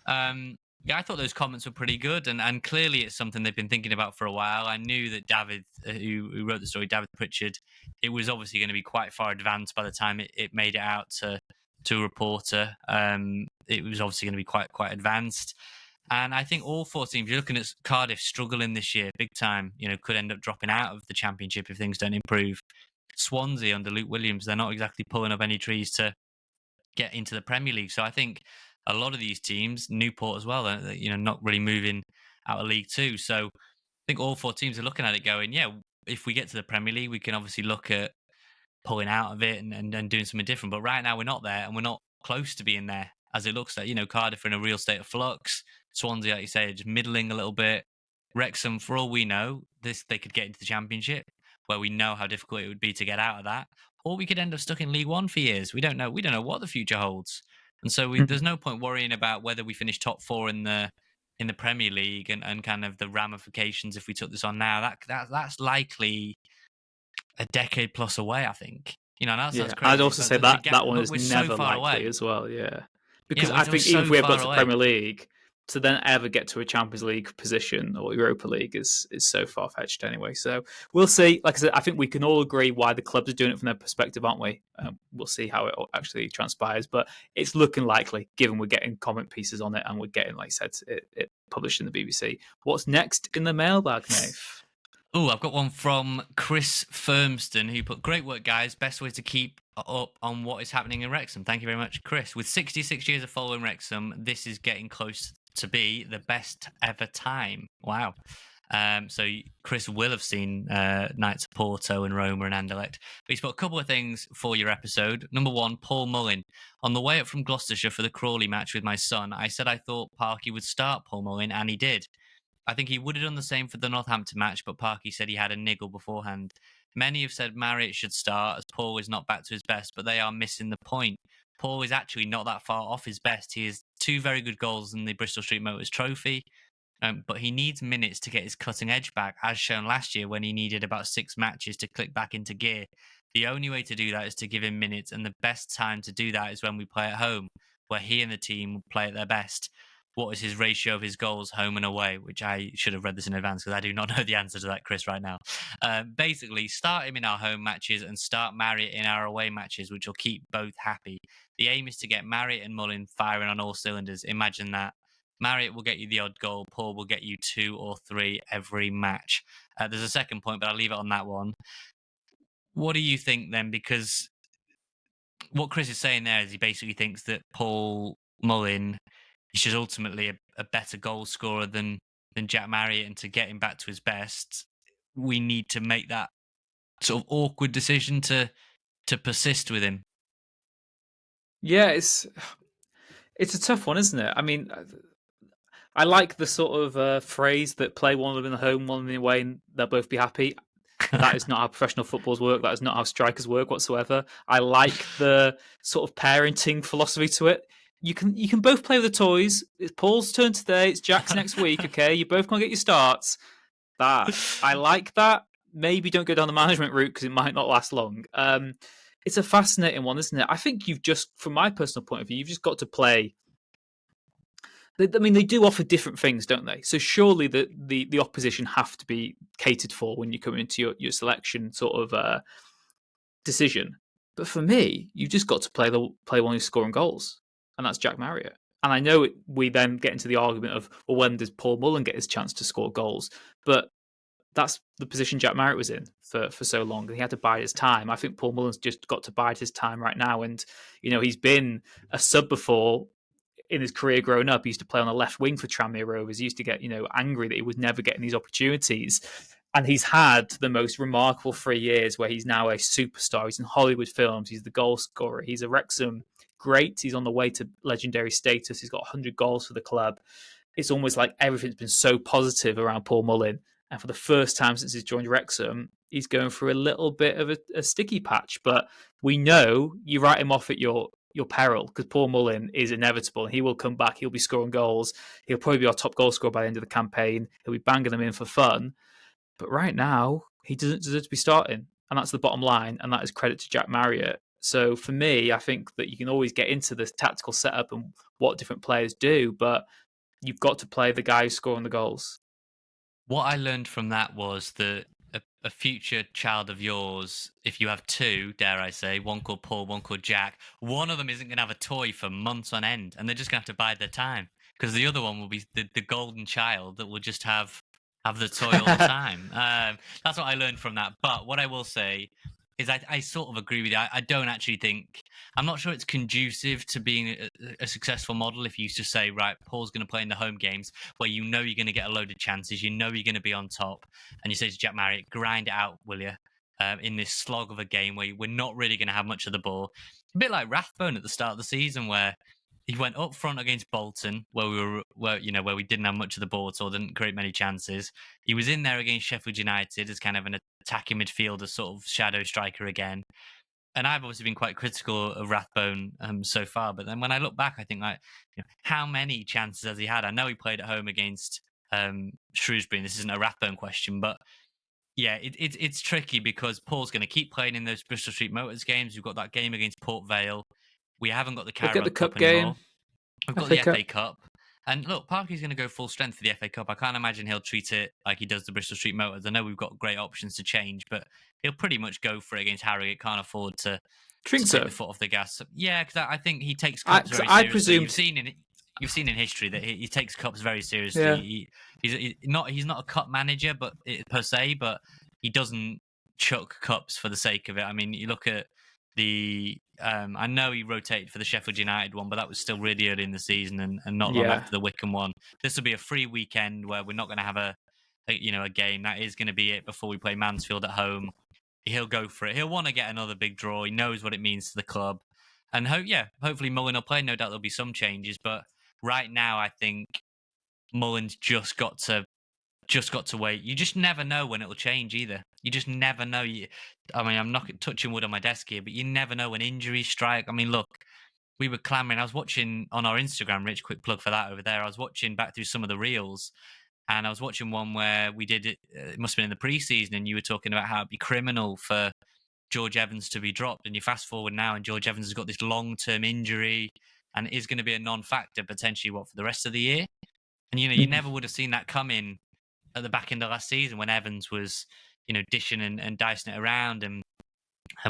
I thought those comments were pretty good, and clearly it's something they've been thinking about for a while. I knew that David, who wrote the story, David Pritchard, it was obviously going to be quite far advanced by the time it made it out to a reporter. It was obviously going to be quite advanced. And I think all four teams, you're looking at Cardiff struggling this year, big time, could end up dropping out of the Championship if things don't improve. Swansea under Luke Williams, they're not exactly pulling up any trees to get into the Premier League. So I think a lot of these teams, Newport as well, not really moving out of League Two. So I think all four teams are looking at it going, if we get to the Premier League, we can obviously look at pulling out of it and doing something different. But right now we're not there, and we're not close to being there as it looks like. Cardiff are in a real state of flux. Swansea, like you say, are just middling a little bit. Wrexham, for all we know, they could get into the Championship, where we know how difficult it would be to get out of that. Or we could end up stuck in League One for years. We don't know. We don't know what the future holds. And so there's no point worrying about whether we finish top four in the Premier League and kind of the ramifications if we took this on now. That's likely a decade plus away, I think. That sounds crazy. I'd also say that one is never likely as well. Yeah, because I think even if we have got to the Premier League, to then ever get to a Champions League position or Europa League is so far-fetched anyway. So we'll see. Like I said, I think we can all agree why the clubs are doing it from their perspective, aren't we? We'll see how it actually transpires, but it's looking likely, given we're getting comment pieces on it and we're getting, like I said, it published in the BBC. What's next in the mailbag, Nath? Oh, I've got one from Chris Firmston, who put, "Great work, guys. Best way to keep up on what is happening in Wrexham." Thank you very much, Chris. With 66 years of following Wrexham, this is getting close to be the best ever time. Wow. So Chris will have seen Knights of Porto and Roma and Anderlecht. But he's got a couple of things for your episode. Number one, Paul Mullin. On the way up from Gloucestershire for the Crawley match with my son, I said I thought Parky would start Paul Mullin, and he did. I think he would have done the same for the Northampton match, but Parky said he had a niggle beforehand. Many have said Marriott should start as Paul is not back to his best, but they are missing the point. Paul is actually not that far off his best. He has 2 very good goals in the Bristol Street Motors Trophy. But he needs minutes to get his cutting edge back, as shown last year when he needed about 6 matches to click back into gear. The only way to do that is to give him minutes, and the best time to do that is when we play at home, where he and the team play at their best. What is his ratio of his goals home and away? Which I should have read this in advance because I do not know the answer to that, Chris, right now. Basically, start him in our home matches and start Marriott in our away matches, which will keep both happy. The aim is to get Marriott and Mullin firing on all cylinders. Imagine that. Marriott will get you the odd goal. Paul will get you 2 or 3 every match. There's a second point, but I'll leave it on that one. What do you think then? Because what Chris is saying there is he basically thinks that Paul Mullin is just ultimately a better goal scorer than Jack Marriott, and to get him back to his best, we need to make that sort of awkward decision to persist with him. Yeah, it's a tough one, isn't it? I mean, I like the sort of phrase that play one of them in the home, one of them in the away, and they'll both be happy. That is not how professional footballs work. That is not how strikers work whatsoever. I like the sort of parenting philosophy to it. You can both play with the toys. It's Paul's turn today. It's Jack's next week. Okay, you both gonna get your starts. That I like that. Maybe don't go down the management route because it might not last long. It's a fascinating one, isn't it? I think you've just, from my personal point of view, you've just got to play. I mean, they do offer different things, don't they? So surely the opposition have to be catered for when you come into your selection sort of decision. But for me, you've just got to play one who's scoring goals, and that's Jack Marriott. And I know we then get into the argument of, well, when does Paul Mullin get his chance to score goals? But that's the position Jack Marriott was in for so long, and he had to bide his time. I think Paul Mullin's just got to bide his time right now, and he's been a sub before. In his career growing up, he used to play on the left wing for Tranmere Rovers. He used to get, angry that he was never getting these opportunities. And he's had the most remarkable 3 years where he's now a superstar. He's in Hollywood films. He's the goal scorer. He's a Wrexham great. He's on the way to legendary status. He's got 100 goals for the club. It's almost like everything's been so positive around Paul Mullin. And for the first time since he's joined Wrexham, he's going through a little bit of a sticky patch. But we know you write him off at your peril, because Paul Mullin is inevitable. He will come back. He'll be scoring goals. He'll probably be our top goal scorer by the end of the campaign. He'll be banging them in for fun. But right now, he doesn't deserve to be starting. And that's the bottom line. And that is credit to Jack Marriott. So for me, I think that you can always get into this tactical setup and what different players do, but you've got to play the guy who's scoring the goals. What I learned from that was that a future child of yours, if you have 2, dare I say, one called Paul, one called Jack, one of them isn't going to have a toy for months on end, and they're just going to have to bide their time, because the other one will be the golden child that will just have the toy all the time. That's what I learned from that. But what I will say is I sort of agree with you. I don't actually think, I'm not sure it's conducive to being a successful model if you just say, right, Paul's going to play in the home games where you're going to get a load of chances, you're going to be on top, and you say to Jack Marriott, grind it out, will you, in this slog of a game where we're not really going to have much of the ball. A bit like Rathbone at the start of the season, where he went up front against Bolton, where we didn't have much of the ball at all, didn't create many chances. He was in there against Sheffield United as kind of an attacking midfielder, sort of shadow striker again. And I've obviously been quite critical of Rathbone so far, but then when I look back, I think how many chances has he had? I know he played at home against Shrewsbury, and this isn't a Rathbone question, but yeah, it's tricky because Paul's going to keep playing in those Bristol Street Motors games. We've got that game against Port Vale. We haven't got the Carabao Cup anymore. We've got the FA Cup. And look, Parky's going to go full strength for the FA Cup. I can't imagine he'll treat it like he does the Bristol Street Motors. I know we've got great options to change, but he'll pretty much go for it against Harrogate. Can't afford to take the foot off the gas. Yeah, because I think he takes cups very seriously. I presumed... You've seen in history that he takes cups very seriously. Yeah. He's not a cup manager, but per se, but he doesn't chuck cups for the sake of it. I mean, you look at the I know he rotated for the Sheffield United one, but that was still really early in the season and not long Yeah. after the Wycombe one. This will be a free weekend where we're not going to have a game. That is going to be it before we play Mansfield at home. He'll go for it. He'll want to get another big draw. He knows what it means to the club, and hopefully Mullen will play. No doubt there'll be some changes, but right now I think Mullen's just got to wait. You just never know when it'll change either. You just never know. I'm not touching wood on my desk here, but you never know when injuries strike. I mean, look, we were clamoring. I was watching on our Instagram, Rich, quick plug for that over there. I was watching back through some of the reels, and I was watching one where we did it. It must have been in the preseason, and you were talking about how it'd be criminal for George Evans to be dropped. And you fast forward now, and George Evans has got this long-term injury and is going to be a non-factor potentially for the rest of the year. And you never would have seen that coming at the back end of last season when Evans was, dishing and dicing it around and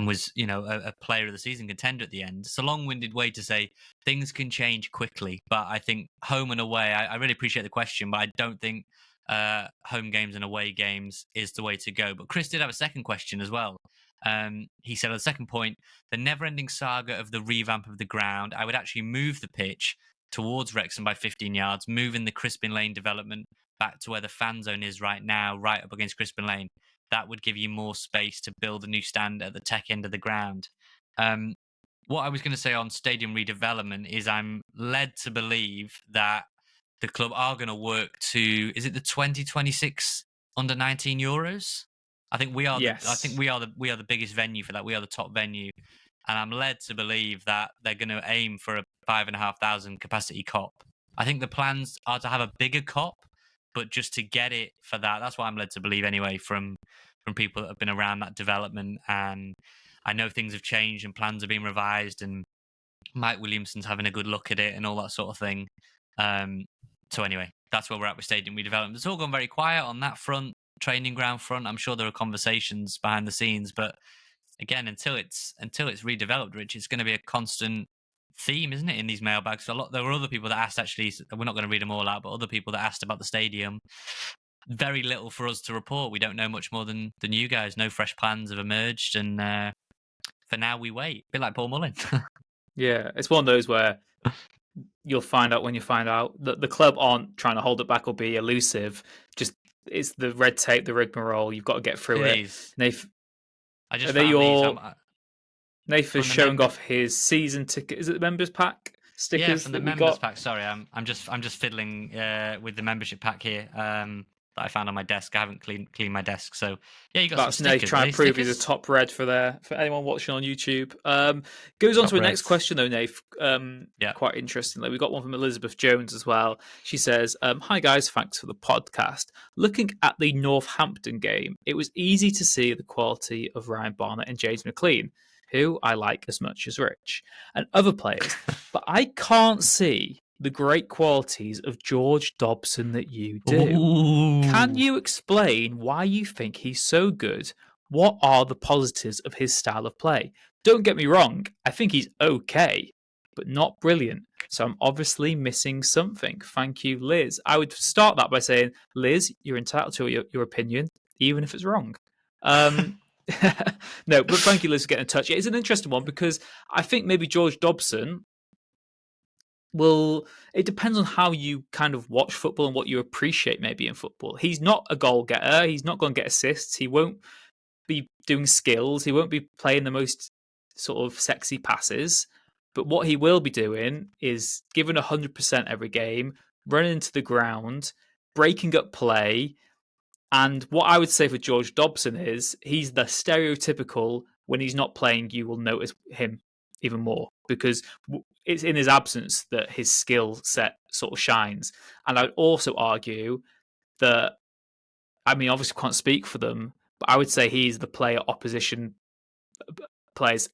was, a player of the season contender at the end. It's a long-winded way to say things can change quickly. But I think home and away, I really appreciate the question, but I don't think home games and away games is the way to go. But Chris did have a second question as well. He said on the second point, the never-ending saga of the revamp of the ground, I would actually move the pitch towards Wrexham by 15 yards, moving the Crispin Lane development back to where the fan zone is right now, right up against Crispin Lane. That would give you more space to build a new stand at the tech end of the ground. What I was going to say on stadium redevelopment is I'm led to believe that the club are going to work to, is it the 2026 under 19 Euros? I think we are. Yes. I think we are the biggest venue for that. We are the top venue, and I'm led to believe that they're going to aim for a 5,500 capacity COP. I think the plans are to have a bigger COP, but just to get it for that. That's what I'm led to believe anyway from people that have been around that development. And I know things have changed and plans are being revised, and Mike Williamson's having a good look at it and all that sort of thing. So anyway, that's where we're at with stadium redevelopment. It's all gone very quiet on that front. Training ground front, I'm sure there are conversations behind the scenes, but again, until it's redeveloped, Rich, it's going to be a constant theme, isn't it, in these mailbags? There were other people that asked, actually, we're not going to read them all out, but other people that asked about the stadium. Very little for us to report. We don't know much more than you guys. No fresh plans have emerged, and for now we wait. A bit like Paul Mullin. Yeah, it's one of those where you'll find out when you find out that the club aren't trying to hold it back or be elusive. Just it's the red tape, the rigmarole. You've got to get through it. Nath, I just found Nath is showing off his season ticket. Is it the members pack stickers? Yeah, from the members pack. Sorry, I'm just fiddling with the membership pack here that I found on my desk. I haven't cleaned my desk, so yeah, you got That's some stickers. Nath trying to prove he's a top red for anyone watching on YouTube. Goes on to a next question though, Nath. Quite interestingly, we got one from Elizabeth Jones as well. She says, "Hi guys, thanks for the podcast. Looking at the Northampton game, it was easy to see the quality of Ryan Barnett and James McLean, who I like as much as Rich, and other players, but I can't see the great qualities of George Dobson that you do. Ooh. Can you explain why you think he's so good? What are the positives of his style of play? Don't get me wrong, I think he's okay, but not brilliant. So I'm obviously missing something. Thank you, Liz." I would start that by saying, Liz, you're entitled to your opinion, even if it's wrong. No, but thank you, Liz, for getting in touch. It's an interesting one because I think maybe George Dobson it depends on how you kind of watch football and what you appreciate maybe in football. He's not a goal getter. He's not going to get assists. He won't be doing skills. He won't be playing the most sort of sexy passes. But what he will be doing is giving 100% every game, running into the ground, breaking up play. And what I would say for George Dobson is he's the stereotypical, when he's not playing, you will notice him even more because it's in his absence that his skill set sort of shines. And I'd also argue that, I mean, obviously can't speak for them, but I would say he's the player opposition players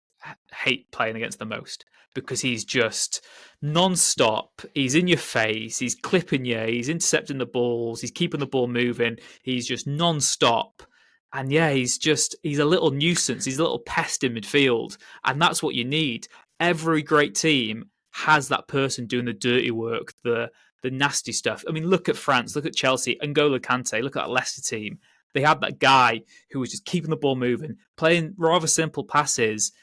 hate playing against the most because he's just non-stop. He's in your face. He's clipping you. He's intercepting the balls. He's keeping the ball moving. He's just non-stop. And yeah, he's a little nuisance. He's a little pest in midfield. And that's what you need. Every great team has that person doing the dirty work, the nasty stuff. I mean, look at France, look at Chelsea, N'Golo Kante, look at that Leicester team. They had that guy who was just keeping the ball moving, playing rather simple passes,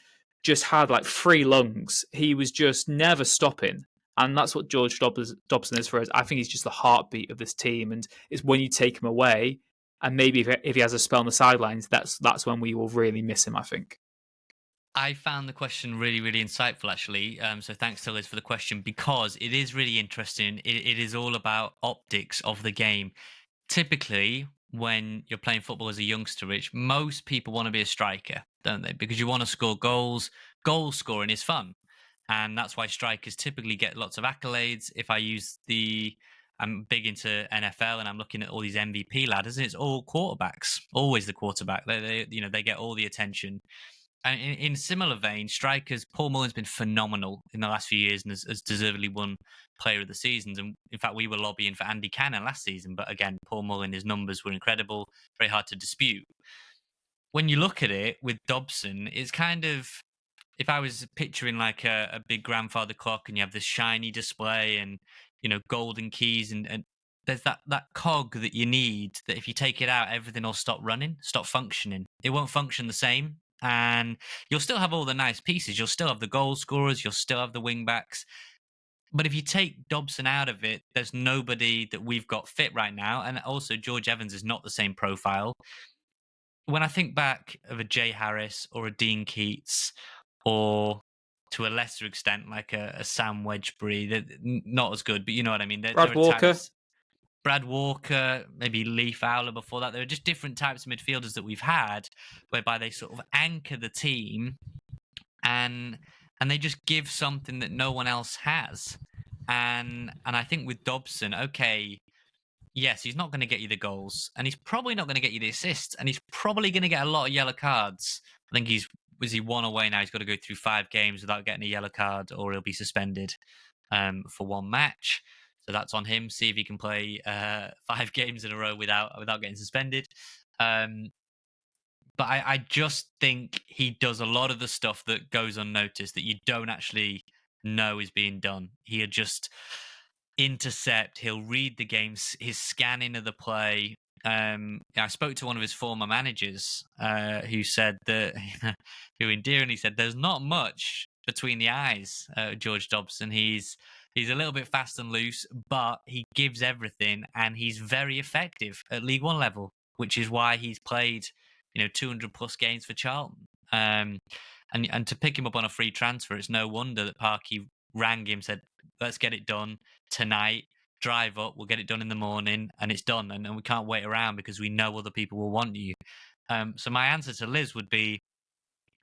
just had like free lungs. He was just never stopping. And that's what George Dobson is for us. I think he's just the heartbeat of this team. And it's when you take him away, and maybe if he has a spell on the sidelines, that's when we will really miss him, I think. I found the question really, really insightful, actually. So thanks to Liz for the question, because it is really interesting. It is all about optics of the game. Typically, when you're playing football as a youngster, Rich, most people want to be a striker, don't they? Because you want to score goals. Goal scoring is fun. And that's why strikers typically get lots of accolades. If I use I'm big into NFL and I'm looking at all these MVP ladders, and it's all quarterbacks, always the quarterback. They get all the attention. And in similar vein, strikers, Paul Mullen's been phenomenal in the last few years and has deservedly won Player of the Seasons. And in fact, we were lobbying for Andy Cannon last season. But again, Paul Mullen, his numbers were incredible, very hard to dispute. When you look at it with Dobson, it's kind of, if I was picturing like a big grandfather clock and you have this shiny display and, golden keys and there's that cog that you need that if you take it out, everything will stop running, stop functioning. It won't function the same. And you'll still have all the nice pieces. You'll still have the goal scorers. You'll still have the wing backs. But if you take Dobson out of it, there's nobody that we've got fit right now. And also, George Evans is not the same profile. When I think back of a Jay Harris or a Dean Keats, or to a lesser extent, like a Sam Wedgbury, they're not as good, but you know what I mean. There Brad are Walker. types, Brad Walker, maybe Lee Fowler before that. There are just different types of midfielders that we've had, whereby they sort of anchor the team, and they just give something that no one else has. And I think with Dobson, okay, yes, he's not going to get you the goals, and he's probably not going to get you the assists, and he's probably going to get a lot of yellow cards. I think was he one away now? He's got to go through 5 games without getting a yellow card, or he'll be suspended for 1 match. So that's on him. See if he can play 5 games in a row without getting suspended. But I just think he does a lot of the stuff that goes unnoticed that you don't actually know is being done. He'll just intercept. He'll read the games. His scanning of the play. I spoke to one of his former managers who said that, who endearingly said, there's not much between the eyes, George Dobson. He's a little bit fast and loose, but he gives everything, and he's very effective at League One level, which is why he's played, 200 plus games for Charlton. And to pick him up on a free transfer, it's no wonder that Parky rang him, said, let's get it done tonight. Drive up, we'll get it done in the morning, and it's done. And we can't wait around because we know other people will want you. So my answer to Liz would be,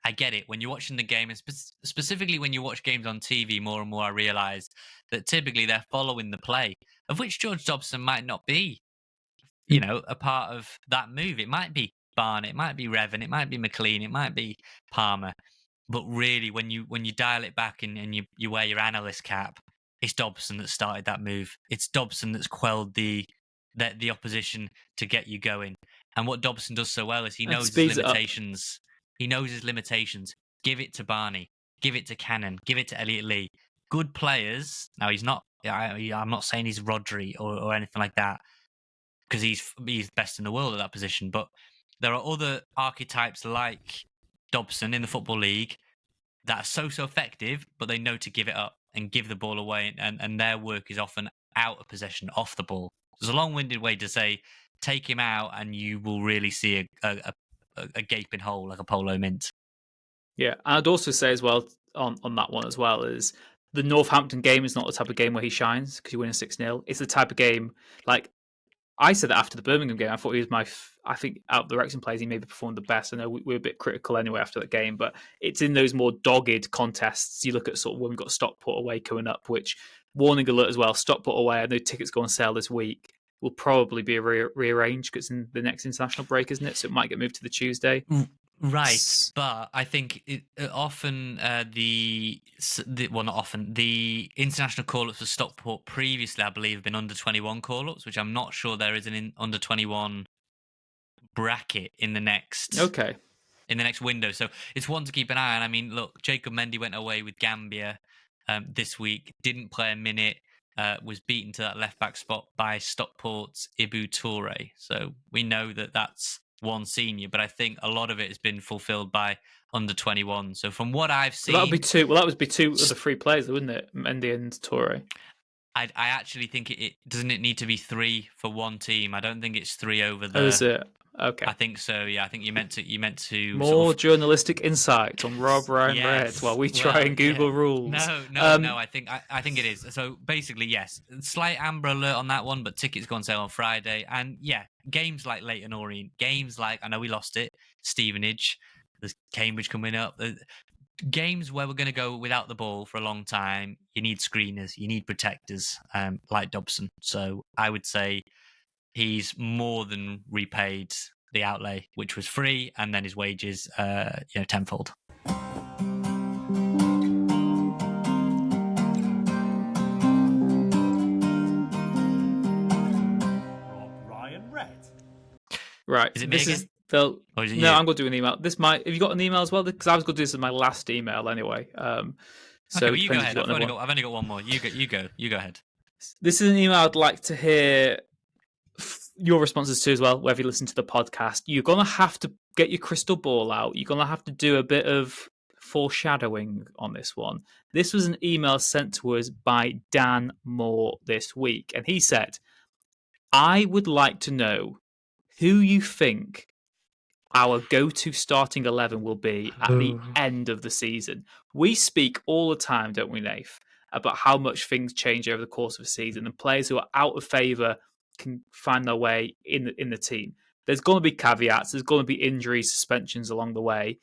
I get it. When you're watching the game, and specifically when you watch games on TV, more and more I realise that typically they're following the play, of which George Dobson might not be, a part of that move. It might be Barnett, it might be Revan, it might be McLean, it might be Palmer. But really, when you dial it back and you wear your analyst cap, it's Dobson that started that move. It's Dobson that's quelled the opposition to get you going. And what Dobson does so well is he knows his limitations. He knows his limitations. Give it to Barney. Give it to Cannon. Give it to Elliot Lee. Good players. Now, he's not. I'm not saying he's Rodri or anything like that, because he's best in the world at that position. But there are other archetypes like Dobson in the Football League that are so effective, but they know to give it up and give the ball away, and their work is often out of possession, off the ball. There's a long-winded way to say, take him out and you will really see a gaping hole like a polo mint. Yeah, and I'd also say as well on that one as well is the Northampton game is not the type of game where he shines because you win a 6-0. It's the type of game, like I said that after the Birmingham game. I thought he was I think out of the Wrexham players, he maybe performed the best. I know we were a bit critical anyway after that game, but it's in those more dogged contests. You look at sort of when we've got Stockport away coming up, which, warning alert as well, Stockport away, I know tickets go on sale this week, will probably be rearranged because it's in the next international break, isn't it? So it might get moved to the Tuesday. Right, but I think often the international call-ups for Stockport previously, I believe, have been under-21 call-ups, which I'm not sure there is an under-21 bracket in the next window. So it's one to keep an eye on. I mean, look, Jacob Mendy went away with Gambia this week, didn't play a minute, was beaten to that left-back spot by Stockport's Ibu Toure. So we know that's one senior, but I think a lot of it has been fulfilled by under 21. So from what I've So that would seen, be two. Well, that would be two of the three players, wouldn't it? Mendy and Toure. I actually think it doesn't it need to be three for one team. I don't think it's three over Oh, is the. it? Okay. I think so. Yeah, I think you meant to More sort of. journalistic insight on Ryan Red Yes. while we try Well, and Google rules. No. I think it is. So basically, yes, slight Amber Alert on that one, but tickets go on sale on Friday. And yeah, games like Leyton Orient, games like I know we lost it, Stevenage, there's Cambridge coming up. Games where we're going to go without the ball for a long time. You need screeners, you need protectors, like Dobson. So I would say he's more than repaid the outlay, which was free, and then his wages, tenfold. RobRyanRed. Right. Is it me again? Or is it you? I'm going to do an email. Have you got an email as well? Because I was going to do this as my last email anyway. So okay, well, you go ahead. I've only got one more. You go ahead. This is an email I'd like to hear your responses to as well, whether you listen to the podcast. You're going to have to get your crystal ball out. You're going to have to do a bit of foreshadowing on this one. This was an email sent to us by Dan Moore this week, and he said, I would like to know who you think our go-to starting 11 will be at the end of the season. We speak all the time, don't we, Nath, about how much things change over the course of a season, and players who are out of favour can find their way in the team. There's going to be caveats. There's going to be injuries, suspensions along the way.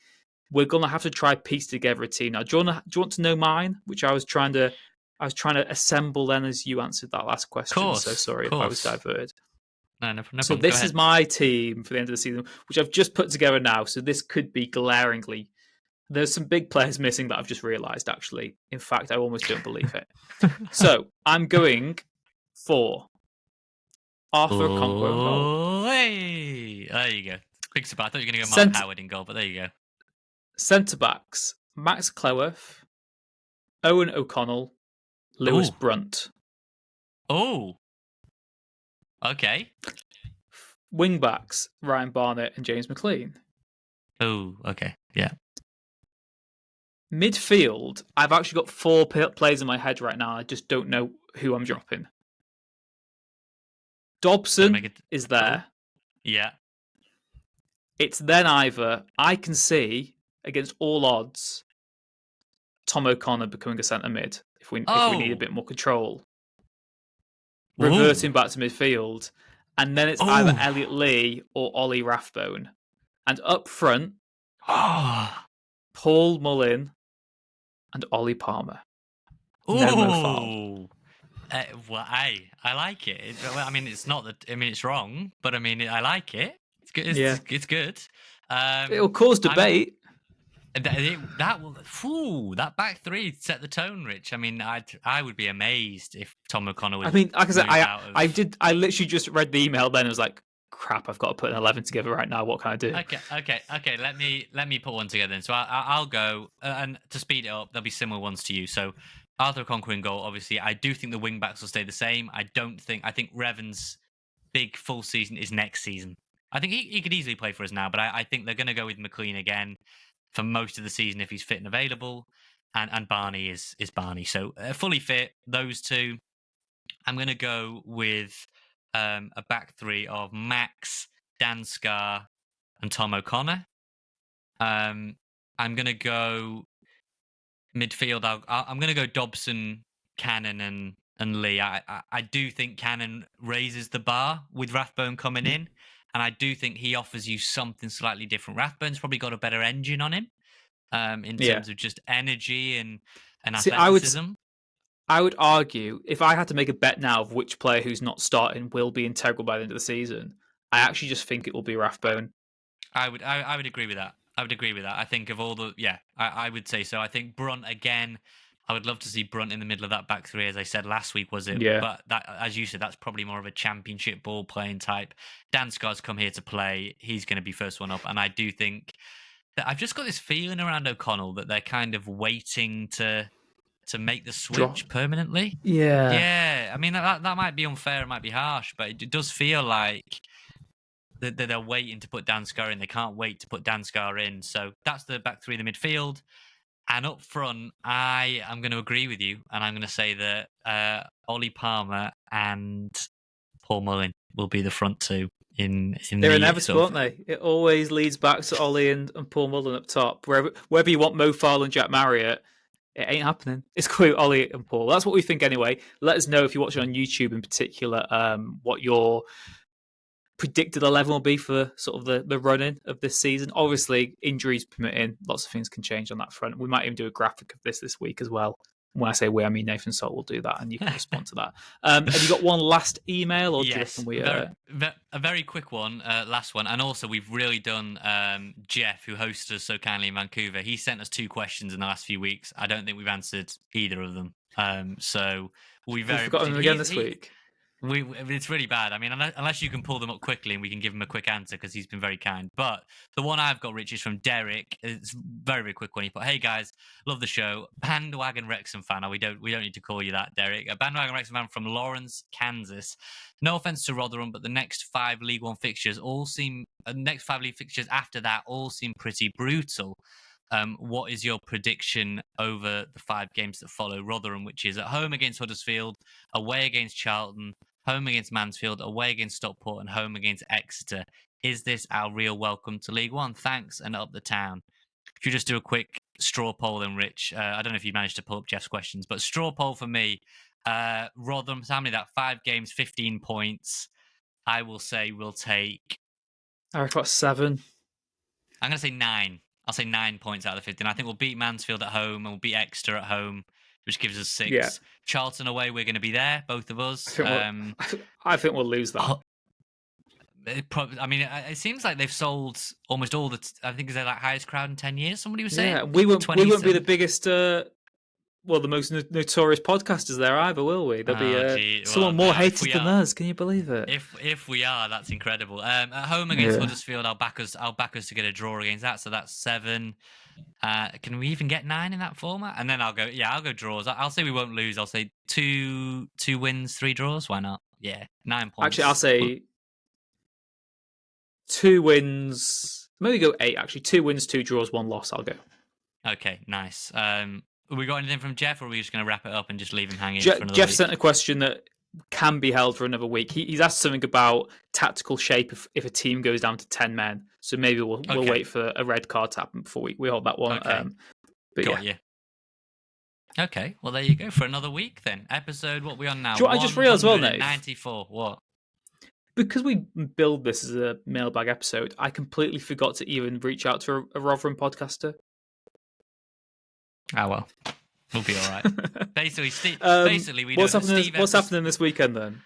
We're going to have to try piece together a team. Now, do you want to know mine, which I was trying to assemble then as you answered that last question. So sorry if I was diverted. No problem. So this is my team for the end of the season, which I've just put together now. So this could be glaringly. There's some big players missing that I've just realised, actually. In fact, I almost don't believe it. So I'm going for Arthur Okonkwo in goal. Hey, there you go. Big surprise. I thought you were going to go Mark Howard in goal, but there you go. Centre-backs, Max Cleworth, Owen O'Connell, Lewis Brunt. Oh. Okay. Wing-backs, Ryan Barnett and James McLean. Oh, okay. Yeah. Midfield, I've actually got 4 players in my head right now. I just don't know who I'm dropping. Dobson is there. Yeah. It's then either I can see, against all odds, Tom O'Connor becoming a centre mid if we need a bit more control. Reverting back to midfield. And then it's either Elliot Lee or Ollie Rathbone. And up front, Paul Mullin and Ollie Palmer. No Mo Farm. Well, I like it. It's wrong, but I mean, I like it. It's good. It's good. It'll cause debate. That back three set the tone, Rich. I mean, I would be amazed if Tom O'Connor was. I mean, like I said, I literally just read the email. Then I was like, crap, I've got to put an 11 together right now. What can I do? Okay. Let me put one together. Then. So I'll go, and to speed it up, there'll be similar ones to you. So Arthur Okonkwo in goal. Obviously, I do think the wing backs will stay the same. I think Revan's big full season is next season. I think he could easily play for us now, but I think they're going to go with McLean again for most of the season if he's fit and available, and Barney is Barney. So fully fit, those two. I'm going to go with a back three of Max, Dan Scarr, and Tom O'Connor. I'm going to go midfield. I'm going to go Dobson, Cannon, and Lee. I do think Cannon raises the bar with Rathbone coming in. And I do think he offers you something slightly different. Rathbone's probably got a better engine on him in terms of just energy and athleticism. I would argue, if I had to make a bet now of which player who's not starting will be integral by the end of the season, I actually just think it will be Rathbone. I would agree with that. I think of all the... Yeah, I would say so. I think Brunt, again... I would love to see Brunt in the middle of that back three, as I said last week, was it? Yeah. But that, as you said, that's probably more of a championship ball playing type. Dan Scarr's come here to play. He's going to be first one up. And I do think that I've just got this feeling around O'Connell that they're kind of waiting to make the switch permanently. Yeah. Yeah. I mean, that might be unfair. It might be harsh, but it does feel like they're waiting to put Danskar in. They can't wait to put Danskar in. So that's the back three in the midfield. And up front, I am going to agree with you, and I'm going to say that Ollie Palmer and Paul Mullin will be the front two in They're the inevitable, aren't they? It always leads back to Ollie and Paul Mullin up top. Wherever you want Mo Farl and Jack Marriott, it ain't happening. It's clear Ollie and Paul. That's what we think anyway. Let us know if you're watching on YouTube in particular, what your predicted 11 will be for sort of the run-in of this season. Obviously, injuries permitting, lots of things can change on that front. We might even do a graphic of this week as well. When I say we, I mean Nathan Salt will do that, and you can respond to that. Have you got one last email, or yes, do you reckon a very quick one, last one, and also we've really done Jeff, who hosted us so kindly in Vancouver. He sent us 2 questions in the last few weeks. I don't think we've answered either of them. So we've forgotten them again this week. It's really bad. I mean, unless you can pull them up quickly and we can give him a quick answer because he's been very kind. But the one I've got, Rich, is from Derek. It's a very, very quick one. He put, "Hey guys, love the show. Bandwagon Wrexham fan." Now, we don't need to call you that, Derek. A bandwagon Wrexham fan from Lawrence, Kansas. No offense to Rotherham, but the next 5 League One fixtures next 5 league fixtures after that all seem pretty brutal. What is your prediction over the 5 games that follow? Rotherham, which is at home against Huddersfield, away against Charlton, home against Mansfield, away against Stockport, and home against Exeter. Is this our real welcome to League One? Thanks, and up the town. If you just do a quick straw poll then, Rich. I don't know if you managed to pull up Jeff's questions, but straw poll for me. Rotherham, how many that? 5 games, 15 points. I will say we'll take... I reckon 7. I'm going to say 9. I'll say 9 points out of the 15. I think we'll beat Mansfield at hhome and we'll beat Exeter at home, which gives us 6. Yeah. Charlton away, we're going to be there, both of us. I think we'll lose that. It seems like they've sold almost all the... I think is their highest crowd in 10 years, somebody was saying? Yeah, we won't be the biggest... the most notorious podcasters there either, will we? There'll be someone more hated than us. Can you believe it? If we are, that's incredible. At home against Huddersfield, I'll back us to get a draw against that. So that's 7. Can we even get 9 in that format? And then I'll go draws. I'll say we won't lose. I'll say 2 wins, 3 draws. Why not? Yeah, 9 points. Actually, I'll say 2 wins. Maybe go 8. Actually, 2 wins, 2 draws, 1 loss. I'll go. Okay, nice. We got anything from Jeff, or are we just going to wrap it up and just leave him hanging? Jeff sent a question that can be held for another week. He's asked something about tactical shape if a team goes down to 10 men. So maybe we'll wait for a red card to happen before we hold that one. Okay. Got you. Okay, well there you go for another week then. Episode, what are we on now? I just realised well, Nate. 94. What? Because we build this as a mailbag episode, I completely forgot to even reach out to a Rotherham podcaster. Ah, well, we'll be all right. Basically, we know what's happening this weekend then?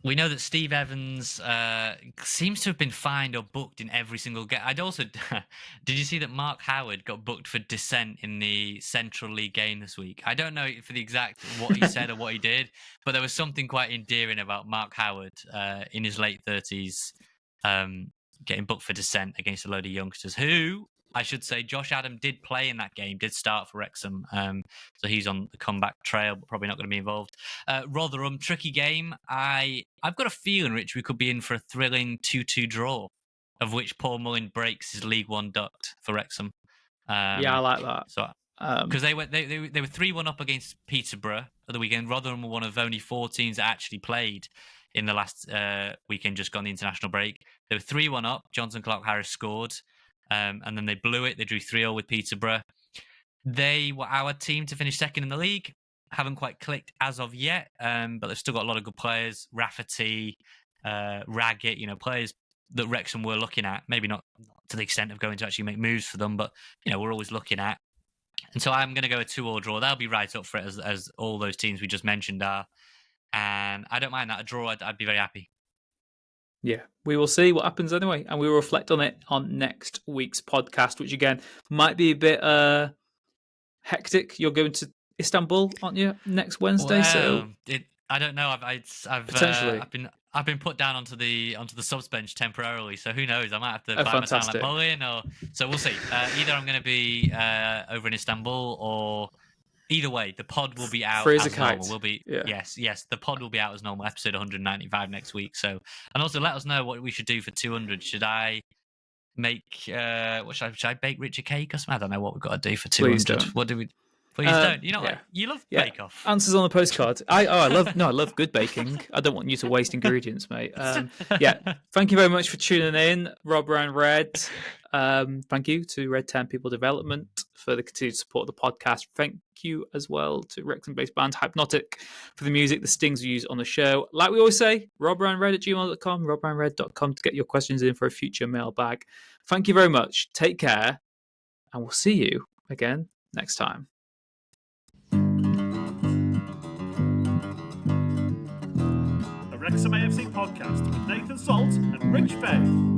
We know that Steve Evans seems to have been fined or booked in every single game. Did you see that Mark Howard got booked for dissent in the Central League game this week? I don't know for the exact what he said or what he did, but there was something quite endearing about Mark Howard in his late 30s getting booked for dissent against a load of youngsters who... I should say Josh Adam did play in that game, did start for Wrexham. So he's on the comeback trail, but probably not going to be involved. Rotherham, tricky game. I've got a feeling, Rich, we could be in for a thrilling 2-2 draw, of which Paul Mullin breaks his League One duct for Wrexham. I like that. So because they were 3-1 up against Peterborough at the weekend. Rotherham were one of only 4 teams that actually played in the last weekend, just gone the international break. They were 3-1 up. Jonson Clark-Harris scored. And then they blew it. They drew 3-0 with Peterborough. They were our team to finish second in the league. Haven't quite clicked as of yet, but they've still got a lot of good players. Rafferty, Raggett, players that Wrexham were looking at. Maybe not to the extent of going to actually make moves for them, but we're always looking at. And so I'm going to go a 2-2 draw. That'll be right up for it as all those teams we just mentioned are. And I don't mind that. A draw, I'd be very happy. Yeah, we will see what happens anyway, and we will reflect on it on next week's podcast, which again might be a bit hectic. You're going to Istanbul, aren't you, next Wednesday? I don't know. I've been put down onto the subs bench temporarily, so who knows? I might have to buy my time like Mullin, so we'll see. Either I'm going to be over in Istanbul, or Either way, the pod will be out Free as a as normal. kite. We'll be Yeah. yes, the pod will be out as normal. Episode 195 next week. So, and also let us know what we should do for 200. Should I make what should I bake Rich a cake or something? I don't know what we've got to do for 200. Please don't. What do we? Please don't. You know, yeah. you love Yeah. Bake Off. Answers on the postcard. I love good baking. I don't want you to waste ingredients, mate. Yeah. Thank you very much for tuning in, RobRyanRed. Thank you to Red 10 People Development for the continued support of the podcast. Thank you as well to Wrexham-based band Hypnotic for the music, the stings we use on the show. Like we always say, RobRyanRed@gmail.com, RobRyanRed.com to get your questions in for a future mailbag. Thank you very much. Take care, and we'll see you again next time. A Wrexham AFC podcast with Nathan Salt and Rich Faye.